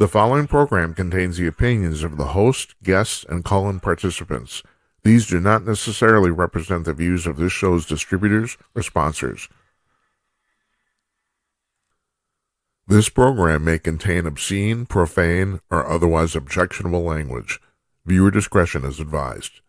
The following program contains the opinions of the host, guests, and call-in participants. These do not necessarily represent the views of this show's distributors or sponsors. This program may contain obscene, profane, or otherwise objectionable language. Viewer discretion is advised.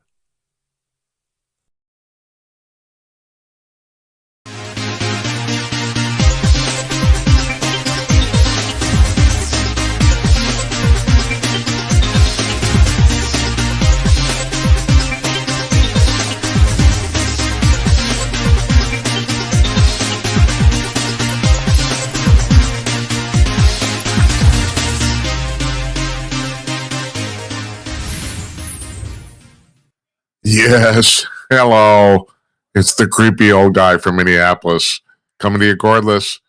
Yes, hello. It's the creepy old guy from Minneapolis coming to you cordless.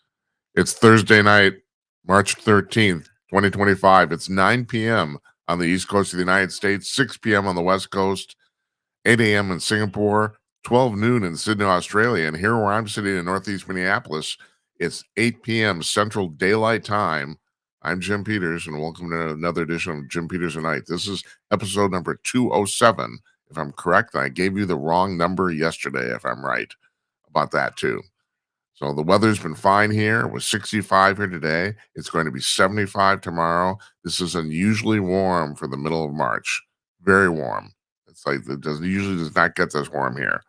It's Thursday night, March 13th, 2025. It's 9 p.m. on the East Coast of the United States, 6 p.m. on the West Coast, 8 a.m. in Singapore, 12 noon in Sydney, Australia. And here where I'm sitting in Northeast Minneapolis, it's 8 p.m. Central Daylight Time. I'm Jim Peters, and welcome to another edition of Jim Peters Tonight. This is episode number 207. If I'm correct, I gave you the wrong number yesterday, if I'm right about that too. So the weather's been fine here. It was 65 here today. It's going to be 75 tomorrow. This is unusually warm for the middle of March. Very warm. It's like it usually does not get this warm here.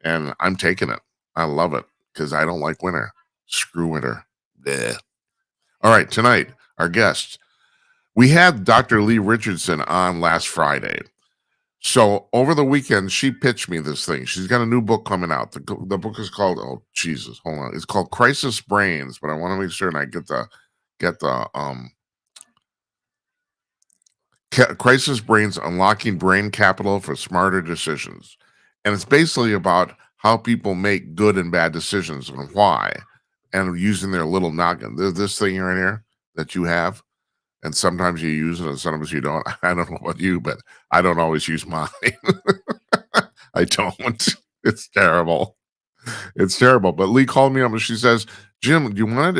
And I'm taking it. I love it because I don't like winter. Screw winter. Blech. All right, tonight, our guest. We had Dr. Leigh Richardson on last Friday. So over the weekend, she pitched me this thing. She's got a new book coming out. The book is called, oh Jesus, hold on. It's called Crisis Brains, but I want to make sure and I get the Crisis Brains: Unlocking Brain Capital for Smarter Decisions. And it's basically about how people make good and bad decisions and why, and using their little noggin. There's this thing right here that you have. And sometimes you use it and sometimes you don't. I don't know about you, but I don't always use mine. I don't. It's terrible. It's terrible. But Leigh called me up and she says, Jim, do you want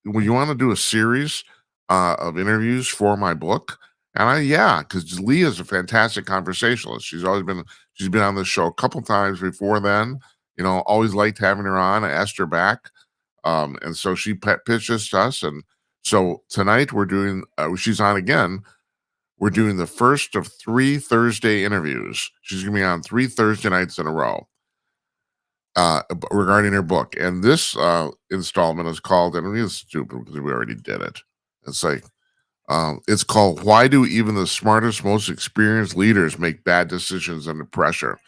to do a series of interviews for my book? And because Leigh is a fantastic conversationalist. She's been on this show a couple times before then. You know, always liked having her on. I asked her back. And so she pitched this to us, and so tonight we're doing, she's on again. We're doing the first of 3 Thursday interviews. She's going to be on 3 Thursday nights in a row regarding her book. And this installment is called, and it's stupid because we already did it. It's like, it's called Why Do Even the Smartest, Most Experienced Leaders Make Bad Decisions Under Pressure?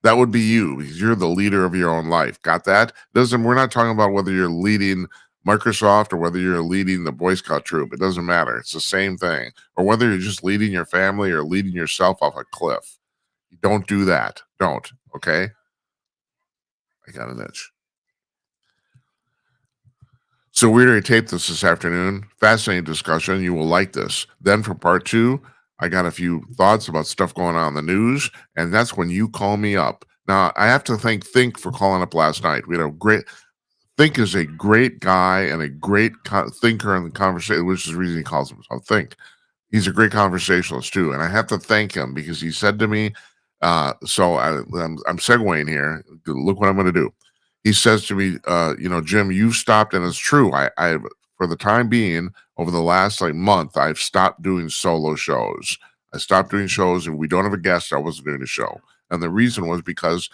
That would be you because you're the leader of your own life. Got that? We're not talking about whether you're leading Microsoft or whether you're leading the Boy Scout troop. It doesn't matter. It's the same thing. Or whether you're just leading your family or leading yourself off a cliff. Don't do that. Don't. Okay? I got an itch. So we're going to tape this afternoon. Fascinating discussion. You will like this. Then for part 2, I got a few thoughts about stuff going on in the news, and that's when you call me up. Now, I have to thank Think for calling up last night. We had a great... Think is a great guy and a great thinker in the conversation, which is the reason he calls himself Think. He's a great conversationalist too, and I have to thank him because he said to me, I'm segueing here. Look what I'm going to do. He says to me, Jim, you've stopped, and it's true. I for the time being, over the last month, I've stopped doing solo shows. I stopped doing shows, and we don't have a guest. I wasn't doing a show, and the reason was because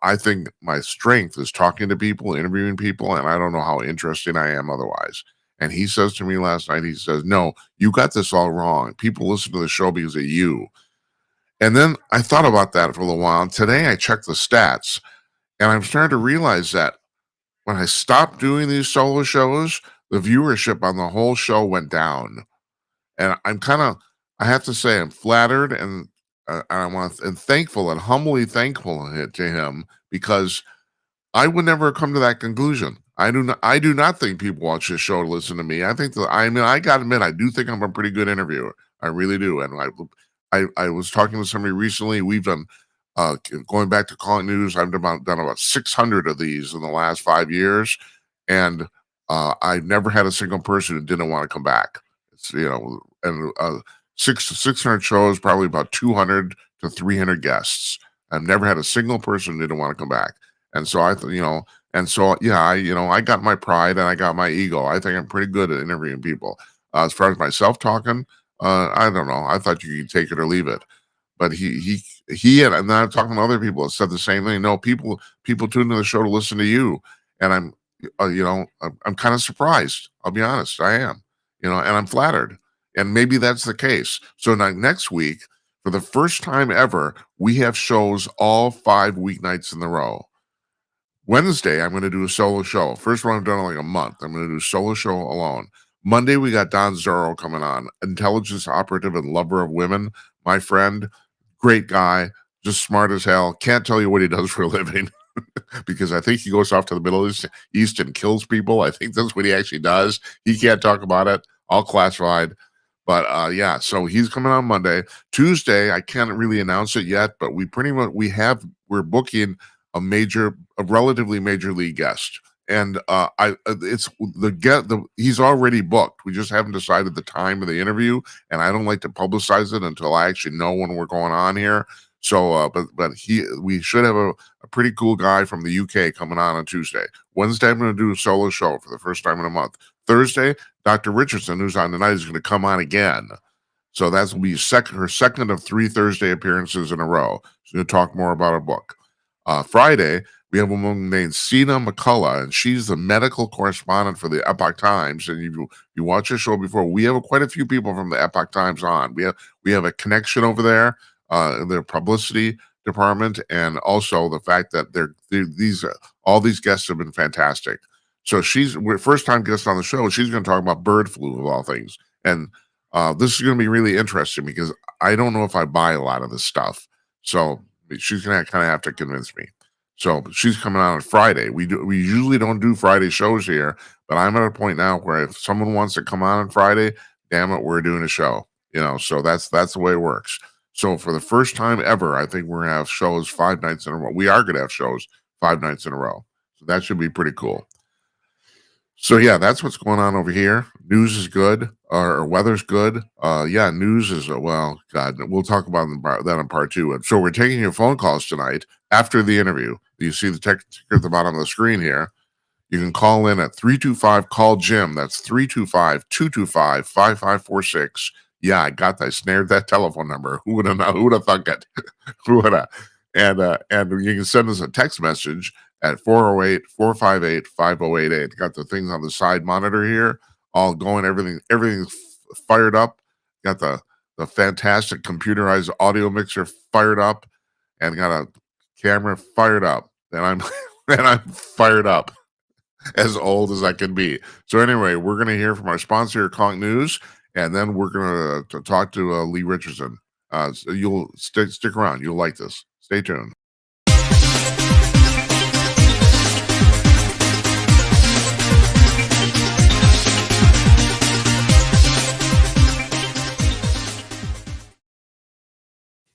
I think my strength is talking to people, interviewing people, and I don't know how interesting I am otherwise. And he says to me last night, he says, no, you got this all wrong. People listen to the show because of you. And then I thought about that for a little while. And today I checked the stats, and I'm starting to realize that when I stopped doing these solo shows, the viewership on the whole show went down. And I have to say, I'm flattered and thankful and humbly thankful to him because I would never come to that conclusion. I do not think people watch this show to listen to me. I got to admit, I do think I'm a pretty good interviewer. I really do. And I was talking to somebody recently. We've done going back to Calling News. I've done about 600 of these in the last 5 years, and I've never had a single person who didn't want to come back. and 600 shows, probably about 200 to 300 guests. I've never had a single person who didn't want to come back. And so yeah, I got my pride and I got my ego. I think I'm pretty good at interviewing people. As far as myself talking, I don't know. I thought you could take it or leave it. But and then I'm talking to other people that said the same thing. No, people tune into the show to listen to you, and I'm kind of surprised. I'll be honest, I am, and I'm flattered, and maybe that's the case. So now next week, for the first time ever, we have shows all 5 weeknights in a row. Wednesday, I'm going to do a solo show. First one I've done in like a month. I'm going to do a solo show alone. Monday, we got Don Zorro coming on, intelligence operative and lover of women, my friend, great guy, just smart as hell. Can't tell you what he does for a living because I think he goes off to the Middle East and kills people. I think that's what he actually does. He can't talk about it, all classified. But yeah, so he's coming on Monday. Tuesday, I can't really announce it yet, but we're booking a relatively major league guest. And he's already booked. We just haven't decided the time of the interview, and I don't like to publicize it until I actually know when we're going on here. So, we should have a pretty cool guy from the UK coming on Tuesday. Wednesday, I'm going to do a solo show for the first time in a month. Thursday, Dr. Richardson, who's on tonight, is going to come on again. So that's will be her second of 3 Thursday appearances in a row. She's going to talk more about her book. Friday, we have a woman named Sina McCullough, and she's the medical correspondent for the Epoch Times. And you watch the show before, we have quite a few people from the Epoch Times on. We have a connection over there in their publicity department, and also the fact that all these guests have been fantastic. So we're first time guest on the show. She's going to talk about bird flu of all things, and this is going to be really interesting because I don't know if I buy a lot of this stuff. So she's going to kind of have to convince me. So she's coming on Friday. We usually don't do Friday shows here, but I'm at a point now where if someone wants to come on Friday, damn it, we're doing a show. So that's the way it works. So for the first time ever, I think we're going to have shows 5 nights in a row. We are going to have shows 5 nights in a row. So that should be pretty cool. So yeah, that's what's going on over here. News is good, or weather's good. Yeah, news is well, God, we'll talk about that in part 2. And so we're taking your phone calls tonight after the interview. You see the ticker at the bottom of the screen here. You can call in at 325-CALL-JIM. That's 325-225-5546. Yeah, I got that. I snared that telephone number. Who would have thunk it? Who would have? And you can send us a text message at 408-458-5088. Got the things on the side monitor here, all going, everything's fired up. Got the fantastic computerized audio mixer fired up, and got a camera fired up. And I'm fired up, as old as I can be. So anyway, we're gonna hear from our sponsor, Conk News, and then we're gonna talk to Leigh Richardson. So you'll stick around. You'll like this. Stay tuned.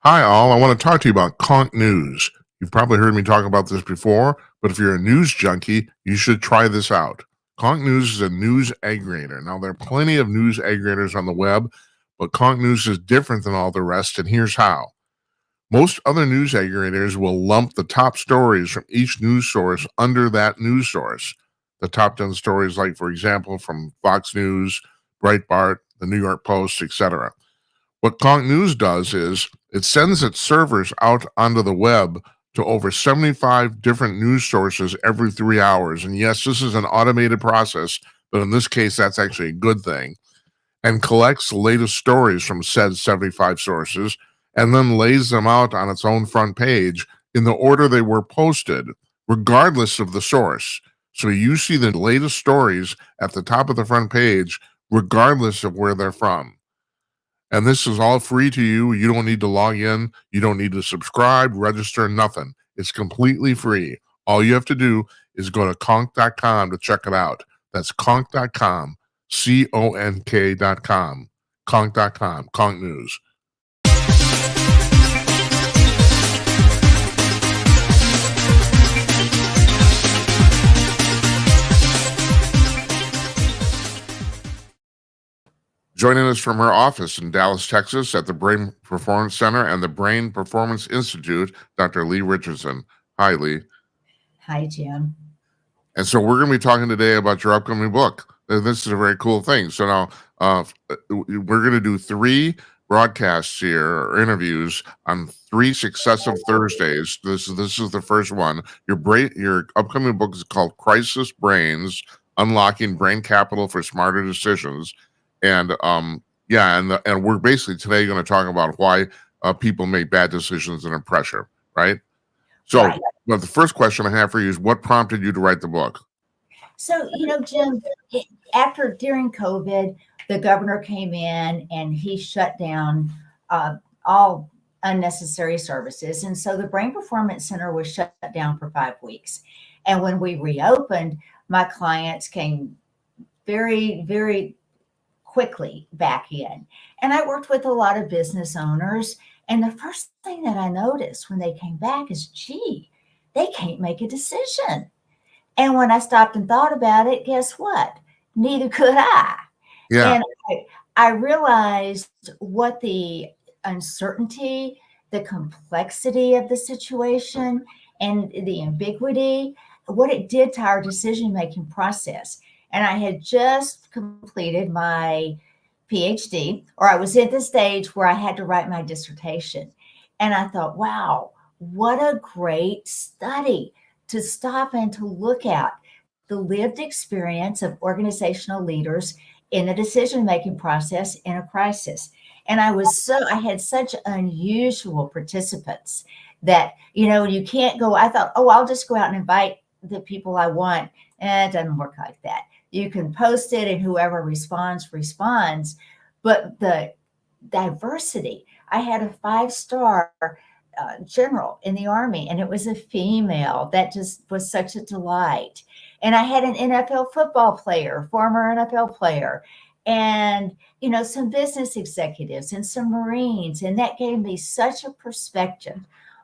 Hi, all. I want to talk to you about Conk News. You've probably heard me talk about this before, but if you're a news junkie, you should try this out. Conk News is a news aggregator. Now, there are plenty of news aggregators on the web, but Conk News is different than all the rest, and here's how. Most other news aggregators will lump the top stories from each news source under that news source. The top 10 stories, like, for example, from Fox News, Breitbart, the New York Post, etc. What Conk News does is it sends its servers out onto the web to over 75 different news sources every 3 hours. And yes, this is an automated process, but in this case, that's actually a good thing. And collects the latest stories from said 75 sources and then lays them out on its own front page in the order they were posted, regardless of the source. So you see the latest stories at the top of the front page, regardless of where they're from. And this is all free to you. You don't need to log in. You don't need to subscribe, register, nothing. It's completely free. All you have to do is go to conk.com to check it out. That's conk.com, CONK.com, conk.com, Conk News. Joining us from her office in Dallas, Texas at the Brain Performance Center and the Brain Performance Institute, Dr. Leigh Richardson. Hi, Leigh. Hi, Jim. And so we're going to be talking today about your upcoming book. And this is a very cool thing. So now we're going to do 3 broadcasts here or interviews on 3 successive Thursdays. This is the first one. Your upcoming book is called Crisis Brains: Unlocking Brain Capital for Smarter Decisions. And and we're basically today going to talk about why people make bad decisions under pressure, right? So, Right. well, the first question I have for you is, what prompted you to write the book? So, Jim, during COVID, the governor came in and he shut down all unnecessary services. And so the Brain Performance Center was shut down for 5 weeks. And when we reopened, my clients came very, very quickly back in. And I worked with a lot of business owners. And the first thing that I noticed when they came back is, gee, they can't make a decision. And when I stopped and thought about it, guess what? Neither could I. Yeah. And I realized what the uncertainty, the complexity of the situation, and the ambiguity, what it did to our decision making process. And I had just completed my PhD, or I was at the stage where I had to write my dissertation. And I thought, wow, what a great study to stop and to look at the lived experience of organizational leaders in the decision making process in a crisis. And I had such unusual participants that, you can't go. I thought, oh, I'll just go out and invite the people I want. And it doesn't work like that. You can post it and whoever responds. But the diversity, I had a 5-star general in the Army, and it was a female. That just was such a delight. And I had an NFL football player, former NFL player, and some business executives and some Marines. And that gave me such a perspective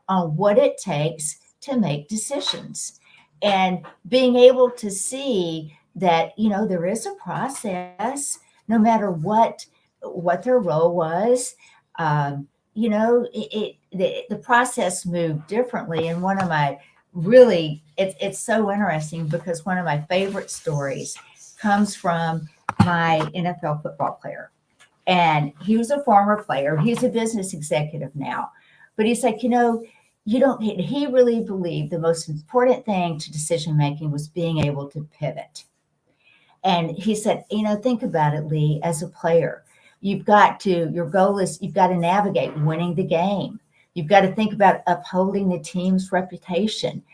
on what it takes to make decisions. And being able to see that, there is a process, no matter what their role was. The process moved differently. And one of my it's so interesting because one of my favorite stories comes from my NFL football player. And he was a former player. He's a business executive now. But he's like, he really believed the most important thing to decision making was being able to pivot. And he said, think about it, Leigh, as a player. Your goal is you've got to navigate winning the game. You've got to think about upholding the team's reputation.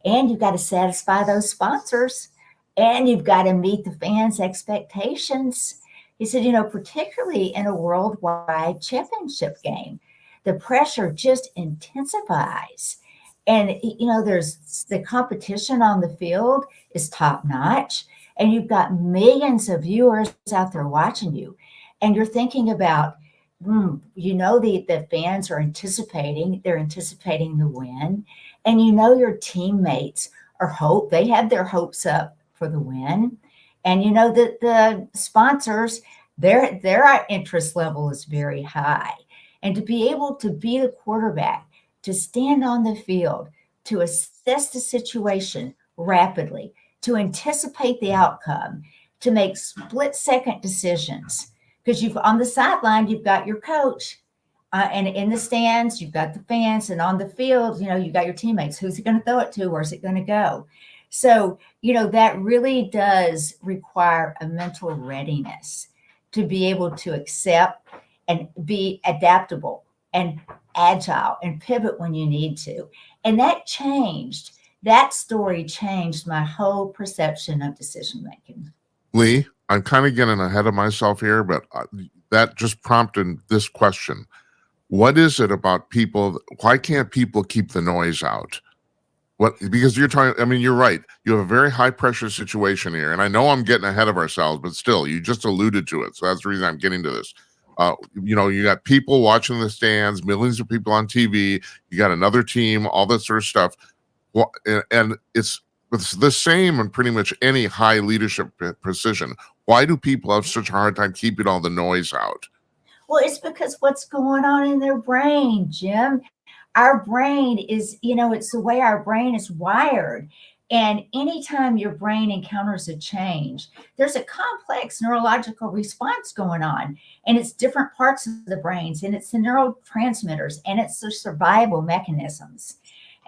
And you've got to satisfy those sponsors. And you've got to meet the fans' expectations. He said, particularly in a worldwide championship game, the pressure just intensifies. And, there's the competition on the field is top notch. And you've got millions of viewers out there watching you. And you're thinking about, the fans are they're anticipating the win. And your teammates they have their hopes up for the win. And that the sponsors, their interest level is very high. And to be able to be the quarterback, to stand on the field, to assess the situation rapidly, to anticipate the outcome, to make split-second decisions. Because on the sideline, you've got your coach, and in the stands, you've got the fans, and on the field, you've got your teammates. Who's it going to throw it to? Where's it going to go? So, that really does require a mental readiness to be able to accept and be adaptable and agile and pivot when you need to. And that story changed my whole perception of decision making. Leigh, I'm kind of getting ahead of myself here, but that just prompted this question. What is it about people? Why can't people keep the noise out? Because you're right. You have a very high pressure situation here. And I know I'm getting ahead of ourselves, but still, you just alluded to it. So that's the reason I'm getting to this. You got people watching the stands, millions of people on TV. You got another team, all that sort of stuff. And it's the same in pretty much any high leadership position. Why do people have such a hard time keeping all the noise out? Well, it's because what's going on in their brain, Jim. Our brain is, it's the way our brain is wired. And anytime your brain encounters a change, there's a complex neurological response going on. And it's different parts of the brains, and it's the neurotransmitters, and it's the survival mechanisms.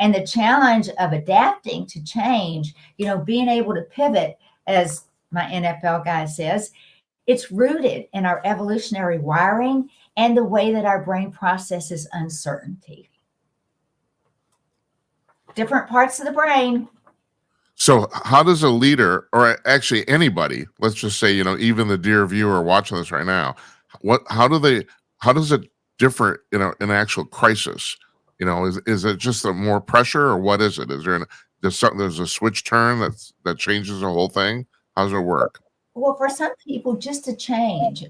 And the challenge of adapting to change, being able to pivot, as my NFL guy says, it's rooted in our evolutionary wiring and the way that our brain processes uncertainty. Different parts of the brain. So how does a leader, or actually anybody, let's just say, even the dear viewer watching this right now, how does it differ in an actual crisis? Is it just more pressure, or what is it? Is there's a switch turn that changes the whole thing? How does it work? Well, for some people, just a change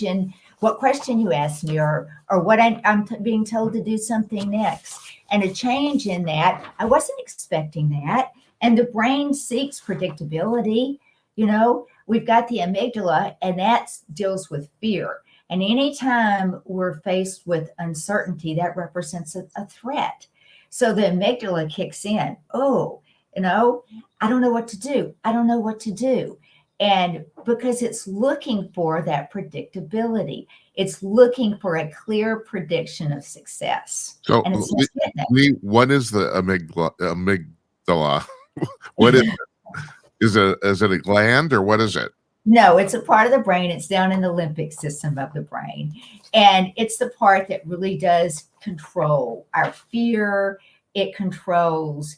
in what question you asked me, or what I'm being told to do something next, and a change in that. I wasn't expecting that. And the brain seeks predictability. We've got the amygdala, and that deals with fear. And anytime we're faced with uncertainty, that represents a threat. So the amygdala kicks in. Oh, I don't know what to do. I don't know what to do. And because it's looking for that predictability, it's looking for a clear prediction of success. So, And it's Leigh, what is the amygdala? What is it? Is it a gland, or what is it? No, it's a part of the brain. It's down in the limbic system of the brain. And it's the part that really does control our fear. It controls,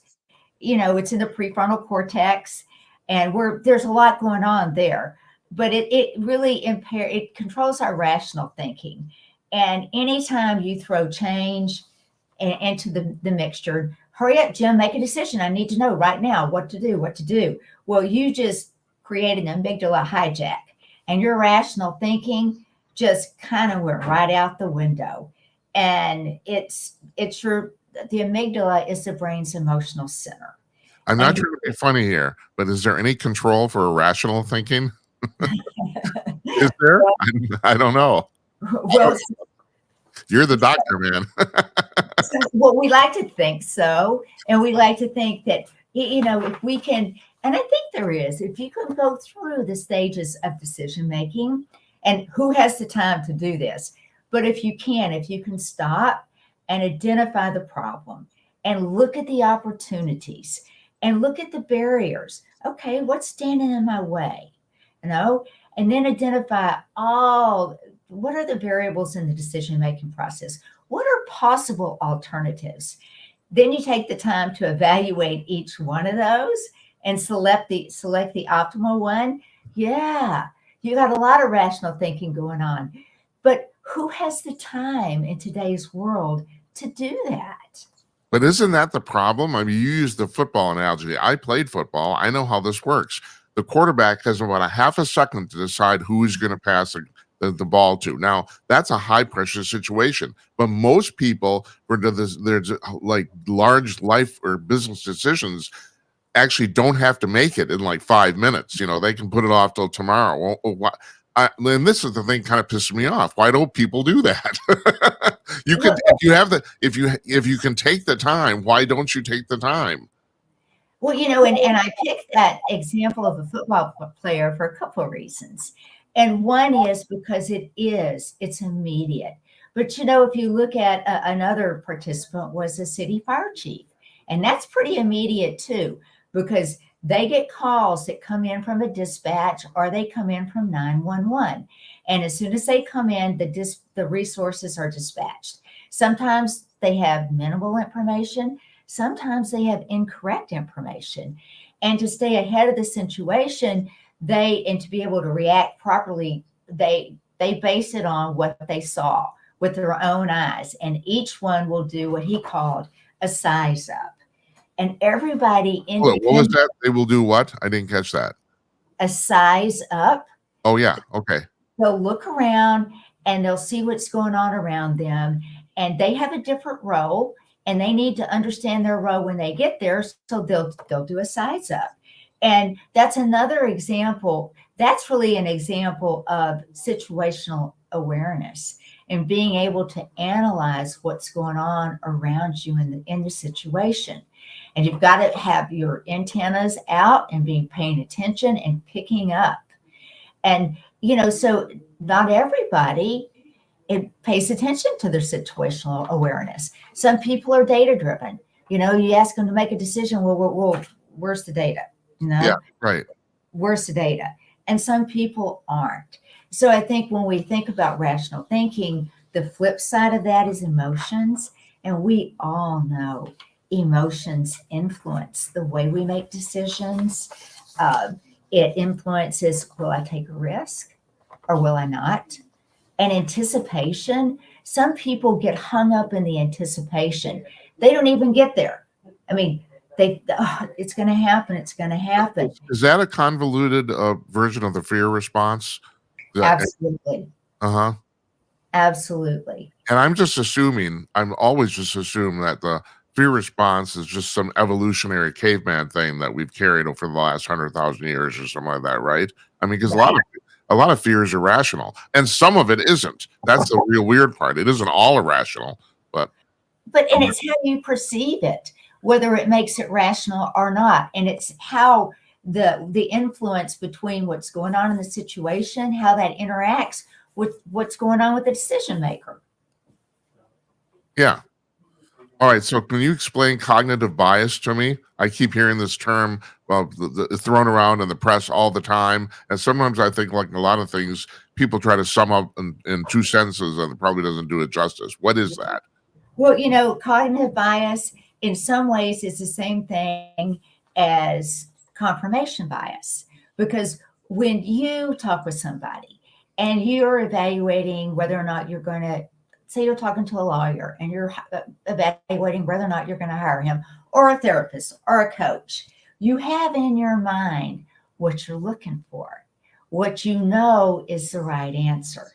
it's in the prefrontal cortex. And there's a lot going on there. But it really it controls our rational thinking. And anytime you throw change into the mixture, hurry up, Jim, make a decision. I need to know right now what to do. Well, you just created an amygdala hijack, and your rational thinking just kind of went right out the window. And the amygdala is the brain's emotional center. I'm not trying to be funny here, but is there any control for irrational thinking? Is there? I don't know. Well, you're the doctor, man. Well, we like to think so. And we like to think that, if we can, and I think there is, if you can go through the stages of decision making, and who has the time to do this? But if you can stop and identify the problem and look at the opportunities and look at the barriers. Okay, what's standing in my way? And then identify what are the variables in the decision-making process? What are possible alternatives? Then you take the time to evaluate each one of those and select the optimal one. Yeah, you got a lot of rational thinking going on. But who has the time in today's world to do that? But isn't that the problem? I mean, you used the football analogy. I played football. I know how this works. The quarterback has about a half a second to decide who he's going to pass the ball to. Now, that's a high pressure situation. But most people, there's like large life or business decisions, actually don't have to make it in like 5 minutes. They can put it off till tomorrow. And this is the thing kind of pisses me off. Why don't people do that? If you can take the time, why don't you take the time? Well, and I picked that example of a football player for a couple of reasons. And one is because it's immediate. But, if you look at another participant was a city fire chief, and that's pretty immediate too, because they get calls that come in from a dispatch, or they come in from 911. And as soon as they come in, the resources are dispatched. Sometimes they have minimal information. Sometimes they have incorrect information. And to stay ahead of the situation, and to be able to react properly, they base it on what they saw with their own eyes. And each one will do what he called a size up. And everybody What was that? They will do what? I didn't catch that. A size up. Oh, yeah. Okay. They'll look around and they'll see what's going on around them. And they have a different role, and they need to understand their role when they get there. So they'll do a size up. And that's another example that's really an example of situational awareness and being able to analyze what's going on around you in the situation. And you've got to have your antennas out and being paying attention and picking up. And, so not everybody it pays attention to their situational awareness. Some people are data driven. You ask them to make a decision. Well, where's the data? Yeah, right. Where's the data? And some people aren't. So I think when we think about rational thinking, the flip side of that is emotions. And we all know emotions influence the way we make decisions. It influences, will I take a risk or will I not? And anticipation, some people get hung up in the anticipation. They don't even get there. I mean, it's going to happen. It's going to happen. Is that a convoluted version of the fear response? Absolutely. Uh-huh. Absolutely. And I'm always just assume that the fear response is just some evolutionary caveman thing that we've carried over the last 100,000 years or something like that, right? I mean, because a lot of fear is irrational, and some of it isn't. That's the real weird part. It isn't all irrational, but and it's how you perceive it, whether it makes it rational or not, and it's how the influence between what's going on in the situation, how that interacts with what's going on with the decision maker. Yeah. All right. So can you explain cognitive bias to me? I keep hearing this term thrown around in the press all the time. And sometimes I think, like a lot of things, people try to sum up in two sentences and it probably doesn't do it justice. What is that? Well, cognitive bias in some ways is the same thing as confirmation bias. Because when you talk with somebody and you're evaluating whether or not you're going to, say you're talking to a lawyer and you're evaluating whether or not you're going to hire him, or a therapist or a coach, you have in your mind what you're looking for, what you know is the right answer.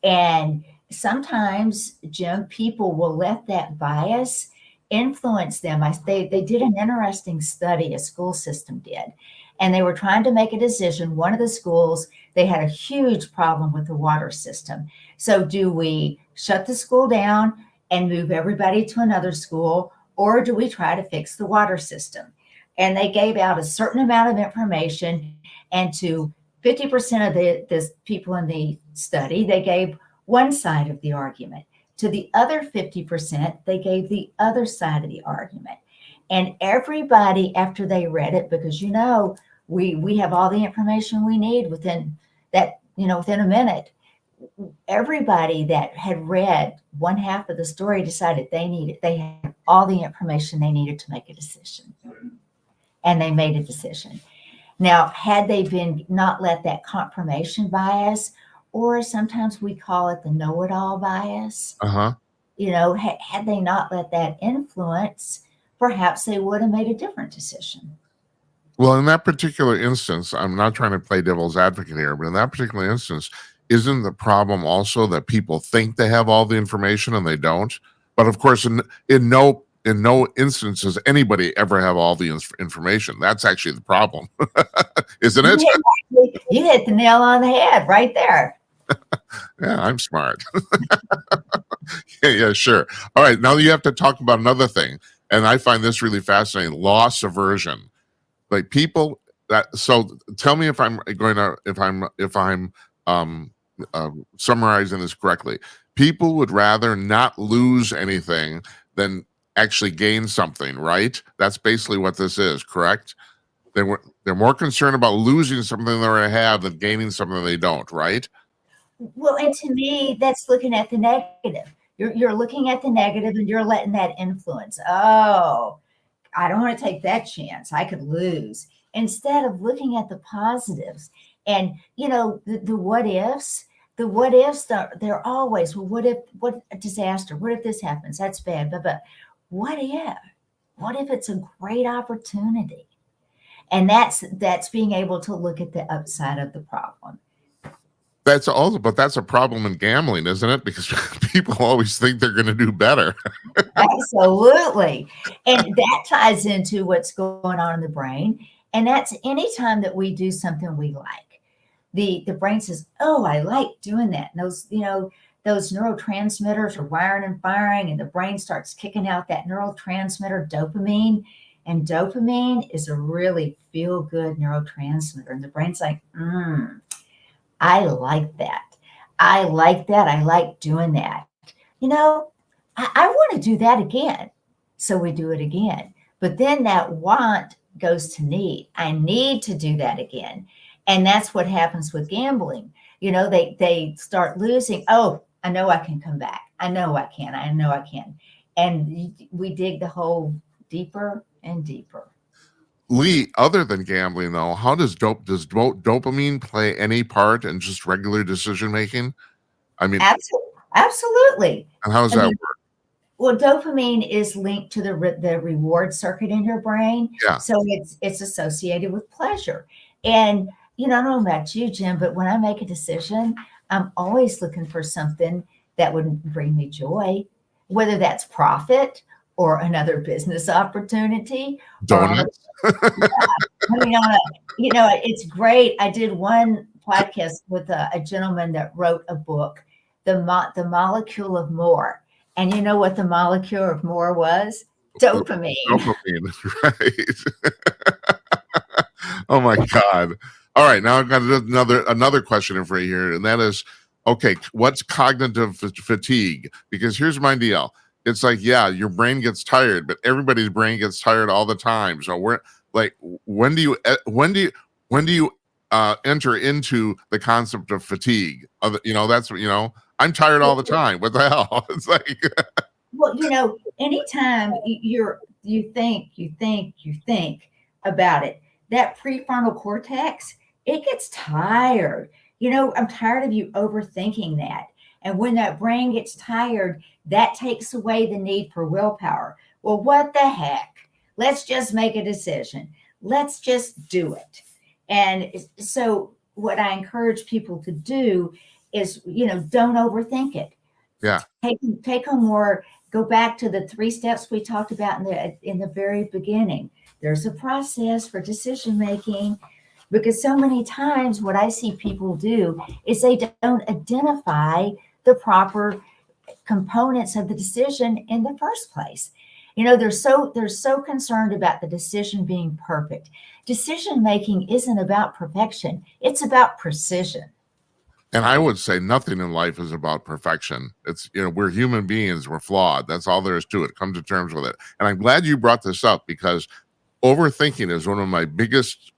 And sometimes, Jim, people will let that bias influence them. They did an interesting study, a school system did, and they were trying to make a decision. One of the schools, they had a huge problem with the water system. So do we shut the school down and move everybody to another school, or do we try to fix the water system? And they gave out a certain amount of information, and to 50% of the people in the study, they gave one side of the argument. To the other 50%, they gave the other side of the argument. And everybody, after they read it, because we have all the information we need within a minute. Everybody that had read one half of the story decided they had all the information they needed to make a decision. And they made a decision. Now, had they been not let that confirmation bias, or sometimes we call it the know-it-all bias, Uh-huh. Had they not let that influence, perhaps they would have made a different decision. Well, in that particular instance, I'm not trying to play devil's advocate here, but in that particular instance, isn't the problem also that people think they have all the information and they don't? But of course, in no instance does anybody ever have all the information. That's actually the problem, isn't it? You hit the nail on the head right there. Yeah, I'm smart. Yeah, sure. All right, now you have to talk about another thing, and I find this really fascinating: loss aversion. Like people so tell me if I'm summarizing this correctly. People would rather not lose anything than actually gain something, right? That's basically what this is, correct? They're more concerned about losing something they already have than gaining something they don't, right? Well, and to me, that's looking at the negative. You're looking at the negative and you're letting that influence. Oh, I don't want to take that chance. I could lose. Instead of looking at the positives. And, the what ifs, they're always, well, what a disaster? What if this happens? That's bad. But what if? What if it's a great opportunity? And that's being able to look at the upside of the problem. But that's a problem in gambling, isn't it? Because people always think they're going to do better. Absolutely. And that ties into what's going on in the brain. And that's anytime that we do something we like. the brain says, oh, I like doing that. And those, those neurotransmitters are wiring and firing, and the brain starts kicking out that neurotransmitter dopamine. And dopamine is a really feel good neurotransmitter. And the brain's like, I like that. I like that. I like doing that. I want to do that again. So we do it again. But then that want goes to need. I need to do that again. And that's what happens with gambling. They start losing. Oh, I know I can come back. I know I can. I know I can. And we dig the hole deeper and deeper. Leigh, other than gambling, though, how does dopamine play any part in just regular decision making? I mean, Absolutely. and how does I that mean, work? well, dopamine is linked to the reward circuit in your brain, Yeah, so it's associated with pleasure. And I don't know about you, Jim, but when I make a decision, I'm always looking for something that would bring me joy, whether that's profit or another business opportunity or on a donuts. it's great. I did one podcast with a gentleman that wrote a book, the Molecule of More. And you know what the molecule of more was? Dopamine. Dopamine, right? Oh my God. All right, now I've got another question for you here, and that is, okay, what's cognitive fatigue? Because here's my deal. It's like, yeah, your brain gets tired, but everybody's brain gets tired all the time. So we're like, when do you enter into the concept of fatigue? That's I'm tired all the time. What the hell? It's like, Well, anytime you think about it, that prefrontal cortex, it gets tired. I'm tired of you overthinking that. And when that brain gets tired, that takes away the need for willpower. Well, what the heck? Let's just make a decision. Let's just do it. And so what I encourage people to do is, don't overthink it. yeah. Take a more Go back to the 3 steps we talked about in the very beginning. There's a process for decision making, because so many times what I see people do is they don't identify the proper components of the decision in the first place. They're so concerned about the decision being perfect. Decision making isn't about perfection. It's about precision. And I would say nothing in life is about perfection. It's, we're human beings, we're flawed. That's all there is to it. Come to terms with it. And I'm glad you brought this up, because overthinking is one of my biggest,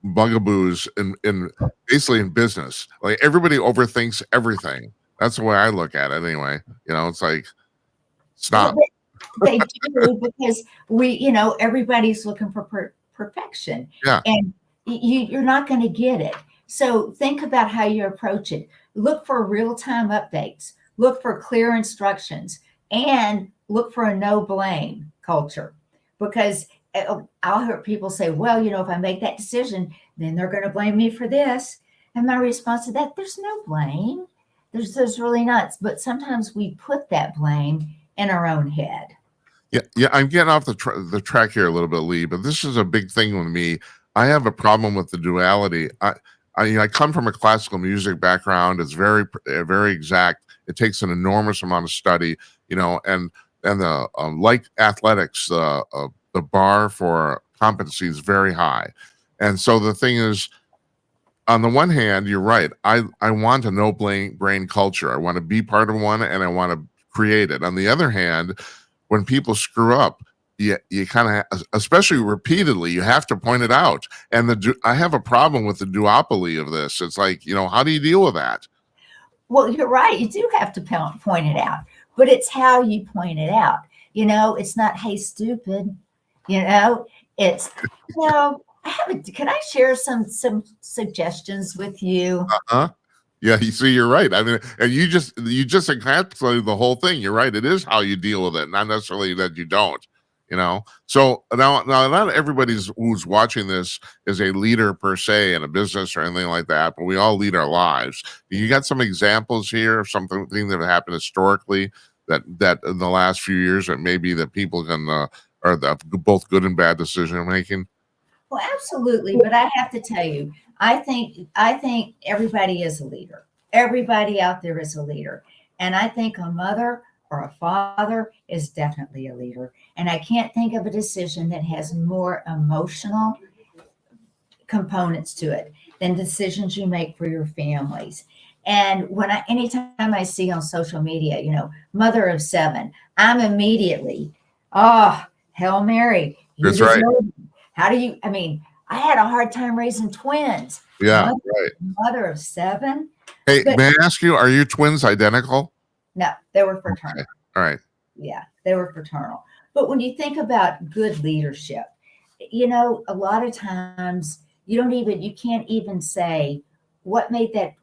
bugaboos in basically in business. Like, everybody overthinks everything. That's the way I look at it anyway. It's like, stop. Well, they do, because everybody's looking for perfection. Yeah. And you're not going to get it. So think about how you approach it. Look for real-time updates. Look for clear instructions, and look for a no blame culture, because I'll hear people say, well, if I make that decision, then they're going to blame me for this. And my response to that, there's no blame. There's really not. But sometimes we put that blame in our own head. Yeah. I'm getting off the track here a little bit, Leigh, but this is a big thing with me. I have a problem with the duality. I come from a classical music background. It's very, very exact. It takes an enormous amount of study, and the like athletics, the bar for competency is very high. And so the thing is, on the one hand, you're right. I want a no brain culture. I want to be part of one, and I want to create it. On the other hand, when people screw up, you kind of, especially repeatedly, you have to point it out. And I have a problem with the duopoly of this. It's like, how do you deal with that? Well, you're right. You do have to point it out, but it's how you point it out. It's not, hey, stupid. It's, can I share some suggestions with you? Uh-huh. Yeah, you see, you're right. I mean, and you just encapsulated the whole thing. You're right. It is how you deal with it, not necessarily that you don't. So now not everybody's who's watching this is a leader per se in a business or anything like that, but we all lead our lives. You got some examples here of something that happened historically that in the last few years that maybe that people can are both good and bad decision making? Well, absolutely. But I have to tell you, I think everybody is a leader. Everybody out there is a leader. And I think a mother or a father is definitely a leader. And I can't think of a decision that has more emotional components to it than decisions you make for your families. And anytime I see on social media, mother of seven, I'm immediately, oh, Hail Mary, you That's right. deserve it. How do you, I mean, I had a hard time raising twins, Yeah, mother, right. mother of seven, Hey, but may I ask you, are you twins identical? no, they were Okay. fraternal. All right. Yeah, they were fraternal. But when you think about good leadership, a lot of times you can't even say what made that,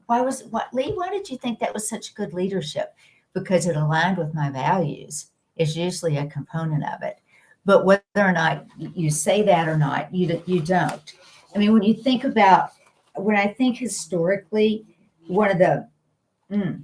Lee, why did you think that was such good leadership? Because it aligned with my values is usually a component of it. But whether or not you say that or not, you don't. I mean, when I think historically, one of the, mm,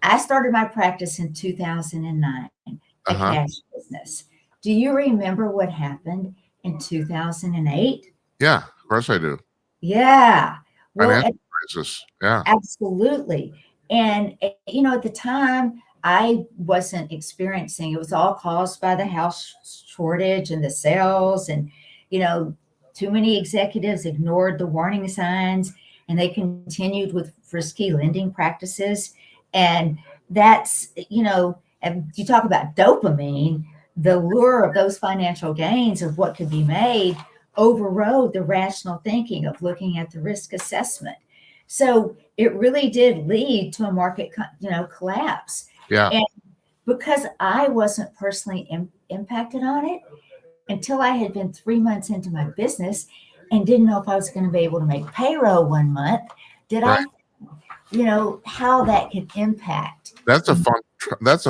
I started my practice in 2009, a Uh-huh. cash business. Do you remember what happened in 2008? Yeah, of course I do. Yeah. Well, Financial crisis. Yeah. absolutely. And, at the time, I wasn't experiencing it was all caused by the house shortage and the sales. And, you know, too many executives ignored the warning signs and they continued with frisky lending practices. And and you talk about dopamine, the lure of those financial gains of what could be made overrode the rational thinking of looking at the risk assessment. So it really did lead to a market, collapse. Yeah. And because I wasn't personally impacted on it until I had been 3 months into my business and didn't know if I was going to be able to make payroll one month, did Right. I, how that could impact. That's a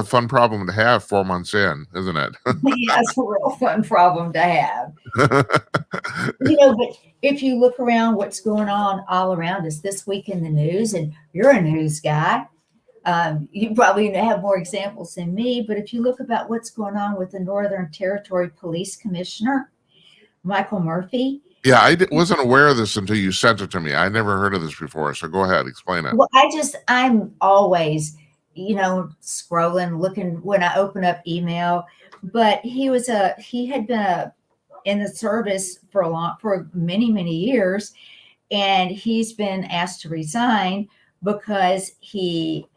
fun problem to have 4 months in, isn't it? Yeah, it's a real fun problem to have. But if you look around what's going on all around us this week in the news, and you're a news guy, you probably have more examples than me, but if you look about what's going on with the Northern Territory Police Commissioner, Michael Murphy. Yeah, wasn't aware of this until you sent it to me. I never heard of this before. So go ahead, explain it. Well, I'm always, scrolling, looking when I open up email, but he had been in the service for many, many years. And he's been asked to resign because he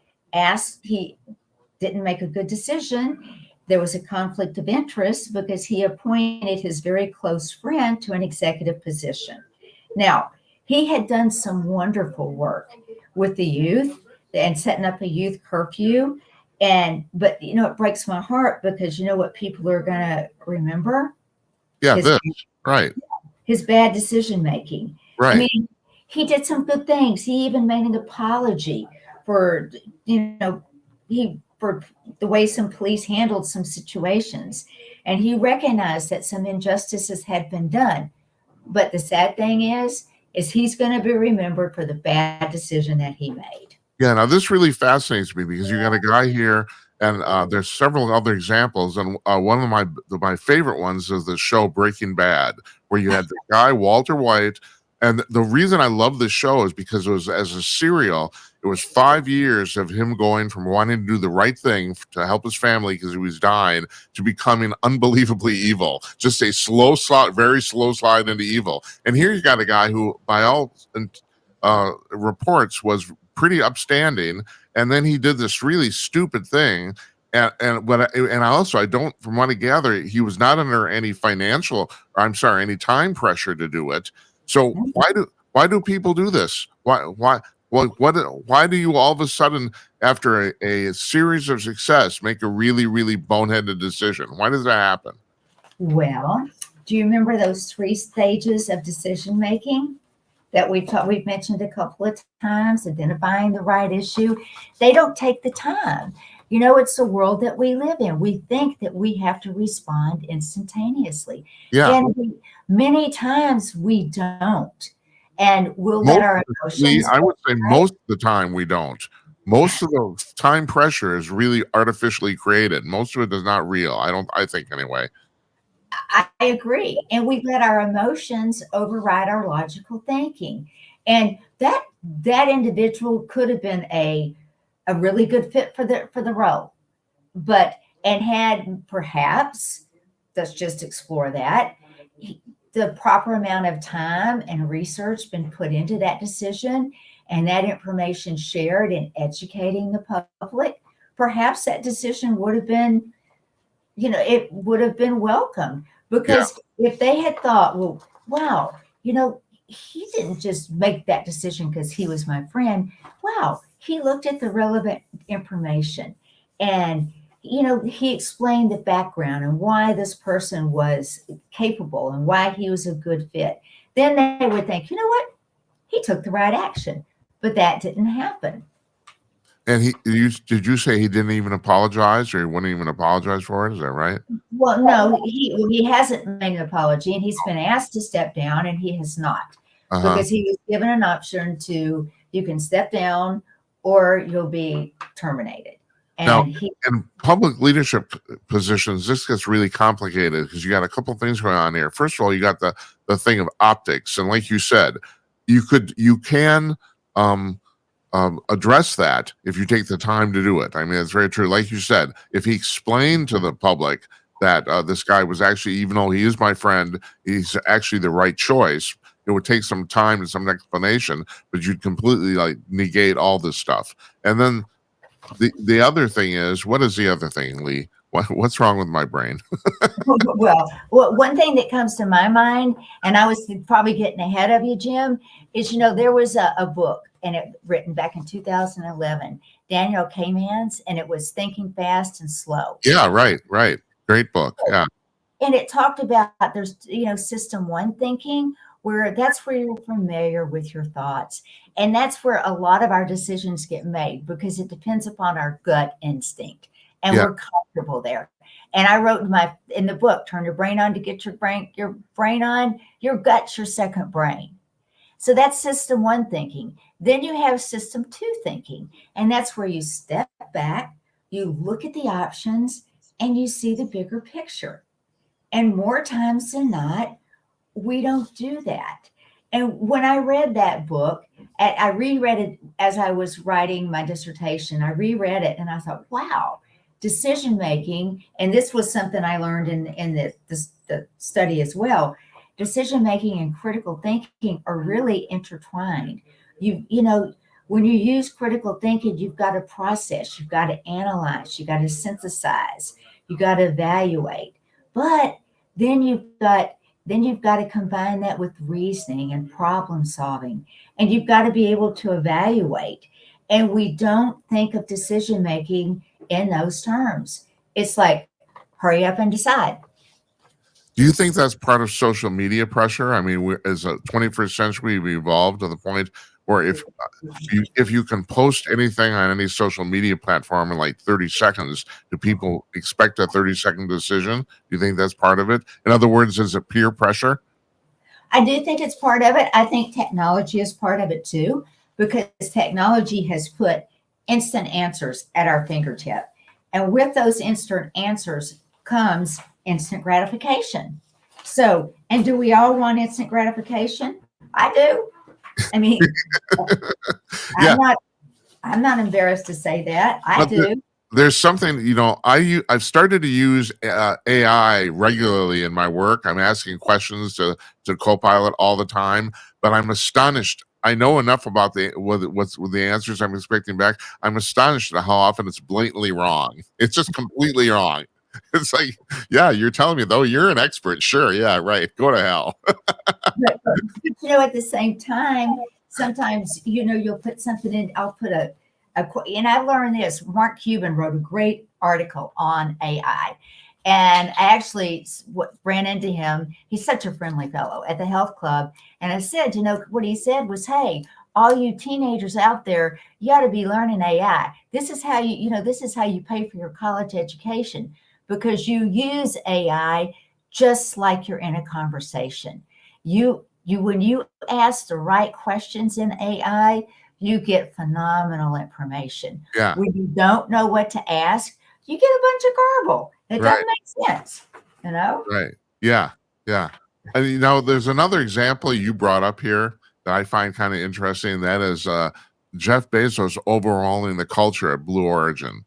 didn't make a good decision. There was a conflict of interest because he appointed his very close friend to an executive position. Now, he had done some wonderful work with the youth and setting up a youth curfew. But it breaks my heart because you know what people are going to remember? Yeah, His right. his bad decision making. I Right. mean, he did some good things. He even made an apology for, for the way some police handled some situations. And he recognized that some injustices had been done. But the sad thing is he's going to be remembered for the bad decision that he made. Yeah, now this really fascinates me because you got a guy here, and there's several other examples, and one of my favorite ones is the show Breaking Bad, where you had the guy Walter White, and the reason I love this show is because it was as a serial. It was 5 years of him going from wanting to do the right thing to help his family because he was dying to becoming unbelievably evil. Just a slow slide, very slow slide into evil. And here you got a guy who, by all reports, was pretty upstanding, and then he did this really stupid thing. I don't, from what I gather, he was not under any any time pressure to do it. So why do people do this? Why do you all of a sudden, after a series of success, make a really, really boneheaded decision? Why does that happen? Well, do you remember those 3 stages of decision making that we've mentioned a couple of times? Identifying the right issue. They don't take the time. It's the world that we live in. We think that we have to respond instantaneously. Yeah. And many times we don't. And we'll let Most our of emotions. I would say most of the time we don't. Most of the time pressure is really artificially created. Most of it is not real. I think anyway. I agree. And we let our emotions override our logical thinking. And that individual could have been a really good fit for the role. But and had perhaps, let's just explore that, the proper amount of time and research been put into that decision and that information shared in educating the public, perhaps that decision would have been, it would have been welcome. Yeah. Because if they had thought, well, wow, he didn't just make that decision because he was my friend. Wow, he looked at the relevant information and he explained the background and why this person was capable and why he was a good fit. Then they would think, you know what? He took the right action. But that didn't happen. And did you say he didn't even apologize, or he wouldn't even apologize for it? Is that right? Well, no, he hasn't made an apology, and he's been asked to step down, and he has not, Uh-huh. because he was given an option to you can step down or you'll be terminated. Now, And he in public leadership positions, this gets really complicated because you got a couple things going on here. First of all, you got the thing of optics, and like you said, you can address that if you take the time to do it. I mean, it's very true. Like you said, if he explained to the public that this guy was actually, even though he is my friend, he's actually the right choice, it would take some time and some explanation, but you'd completely like negate all this stuff. And then the other thing is, what is the other thing, Leigh? What's wrong with my brain? well, one thing that comes to my mind, and I was probably getting ahead of you, Jim, is there was a book and it written back in 2011, Daniel Kahneman's, and it was Thinking Fast and Slow. Yeah, right. Great book. Yeah. And it talked about there's system one thinking, where that's where you're familiar with your thoughts, and that's where a lot of our decisions get made because it depends upon our gut instinct, and Yeah. we're comfortable there. And I wrote in the book, turn your brain on to get your brain on. Your gut's your second brain. So that's system one thinking. Then you have system two thinking, and that's where you step back, you look at the options, and you see the bigger picture. And more times than not, we don't do that. And when I read that book, I reread it as I was writing my dissertation. I reread it and I thought, wow, decision making, and this was something I learned in the study as well. Decision making and critical thinking are really intertwined. When you use critical thinking, you've got to process, you've got to analyze, you've got to synthesize, you've got to evaluate. But then you've got to combine that with reasoning and problem solving, and you've got to be able to evaluate. And we don't think of decision making in those terms. It's like, hurry up and decide. Do you think that's part of social media pressure? I mean, as a 21st century, we evolved to the point where if you can post anything on any social media platform in like 30 seconds, do people expect a 30-second decision? Do you think that's part of it? In other words, is it peer pressure? I do think it's part of it. I think technology is part of it too, because technology has put instant answers at our fingertip. And with those instant answers comes instant gratification. So, and do we all want instant gratification? I do. I mean, Yeah. I'm not embarrassed to say that. I do. There's something, I've started to use AI regularly in my work. I'm asking questions to Copilot all the time, but I'm astonished. I know enough about what's the answers I'm expecting back. I'm astonished at how often it's blatantly wrong. It's just completely wrong. It's like, yeah, you're telling me though, you're an expert. Sure. Yeah. Right. Go to hell. But, at the same time, sometimes, you'll put something in, I'll put and I learned this. Mark Cuban wrote a great article on AI. And I actually ran into him. He's such a friendly fellow at the health club. And I said, what he said was, hey, all you teenagers out there, you ought to be learning AI. This is how this is how you pay for your college education, because you use AI just like you're in a conversation. When you ask the right questions in AI, you get phenomenal information. Yeah. When you don't know what to ask, you get a bunch of garble. It doesn't make sense, Right. Yeah, yeah. And there's another example you brought up here that I find kind of interesting. And that is Jeff Bezos overhauling the culture at Blue Origin.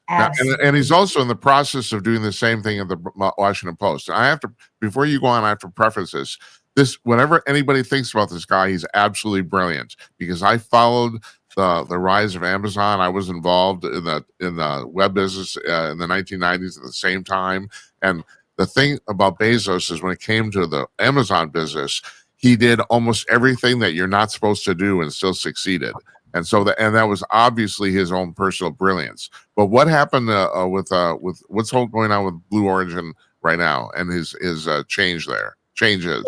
Now, and he's Absolutely. also in the process of doing the same thing at the Washington Post. I have to, before you go on, I have to preface this. Whenever anybody thinks about this guy, he's absolutely brilliant because I followed the rise of Amazon. I was involved in the web business in the 1990s at the same time. And the thing about Bezos is when it came to the Amazon business, he did almost everything that you're not supposed to do and still succeeded. And so that was obviously his own personal brilliance. But what happened with what's going on with Blue Origin right now and his changes?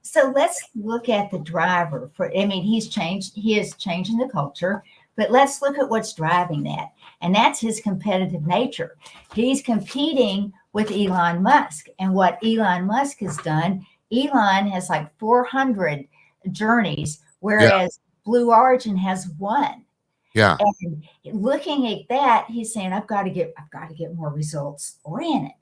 So let's look at the driver for, I mean, he is changing the culture, but let's look at what's driving that. And that's his competitive nature. He's competing with Elon Musk. And what Elon Musk has done, Elon has like 400 journeys, Yeah, whereas Blue Origin has one. yeah. And looking at that, he's saying, I've got to get more results oriented.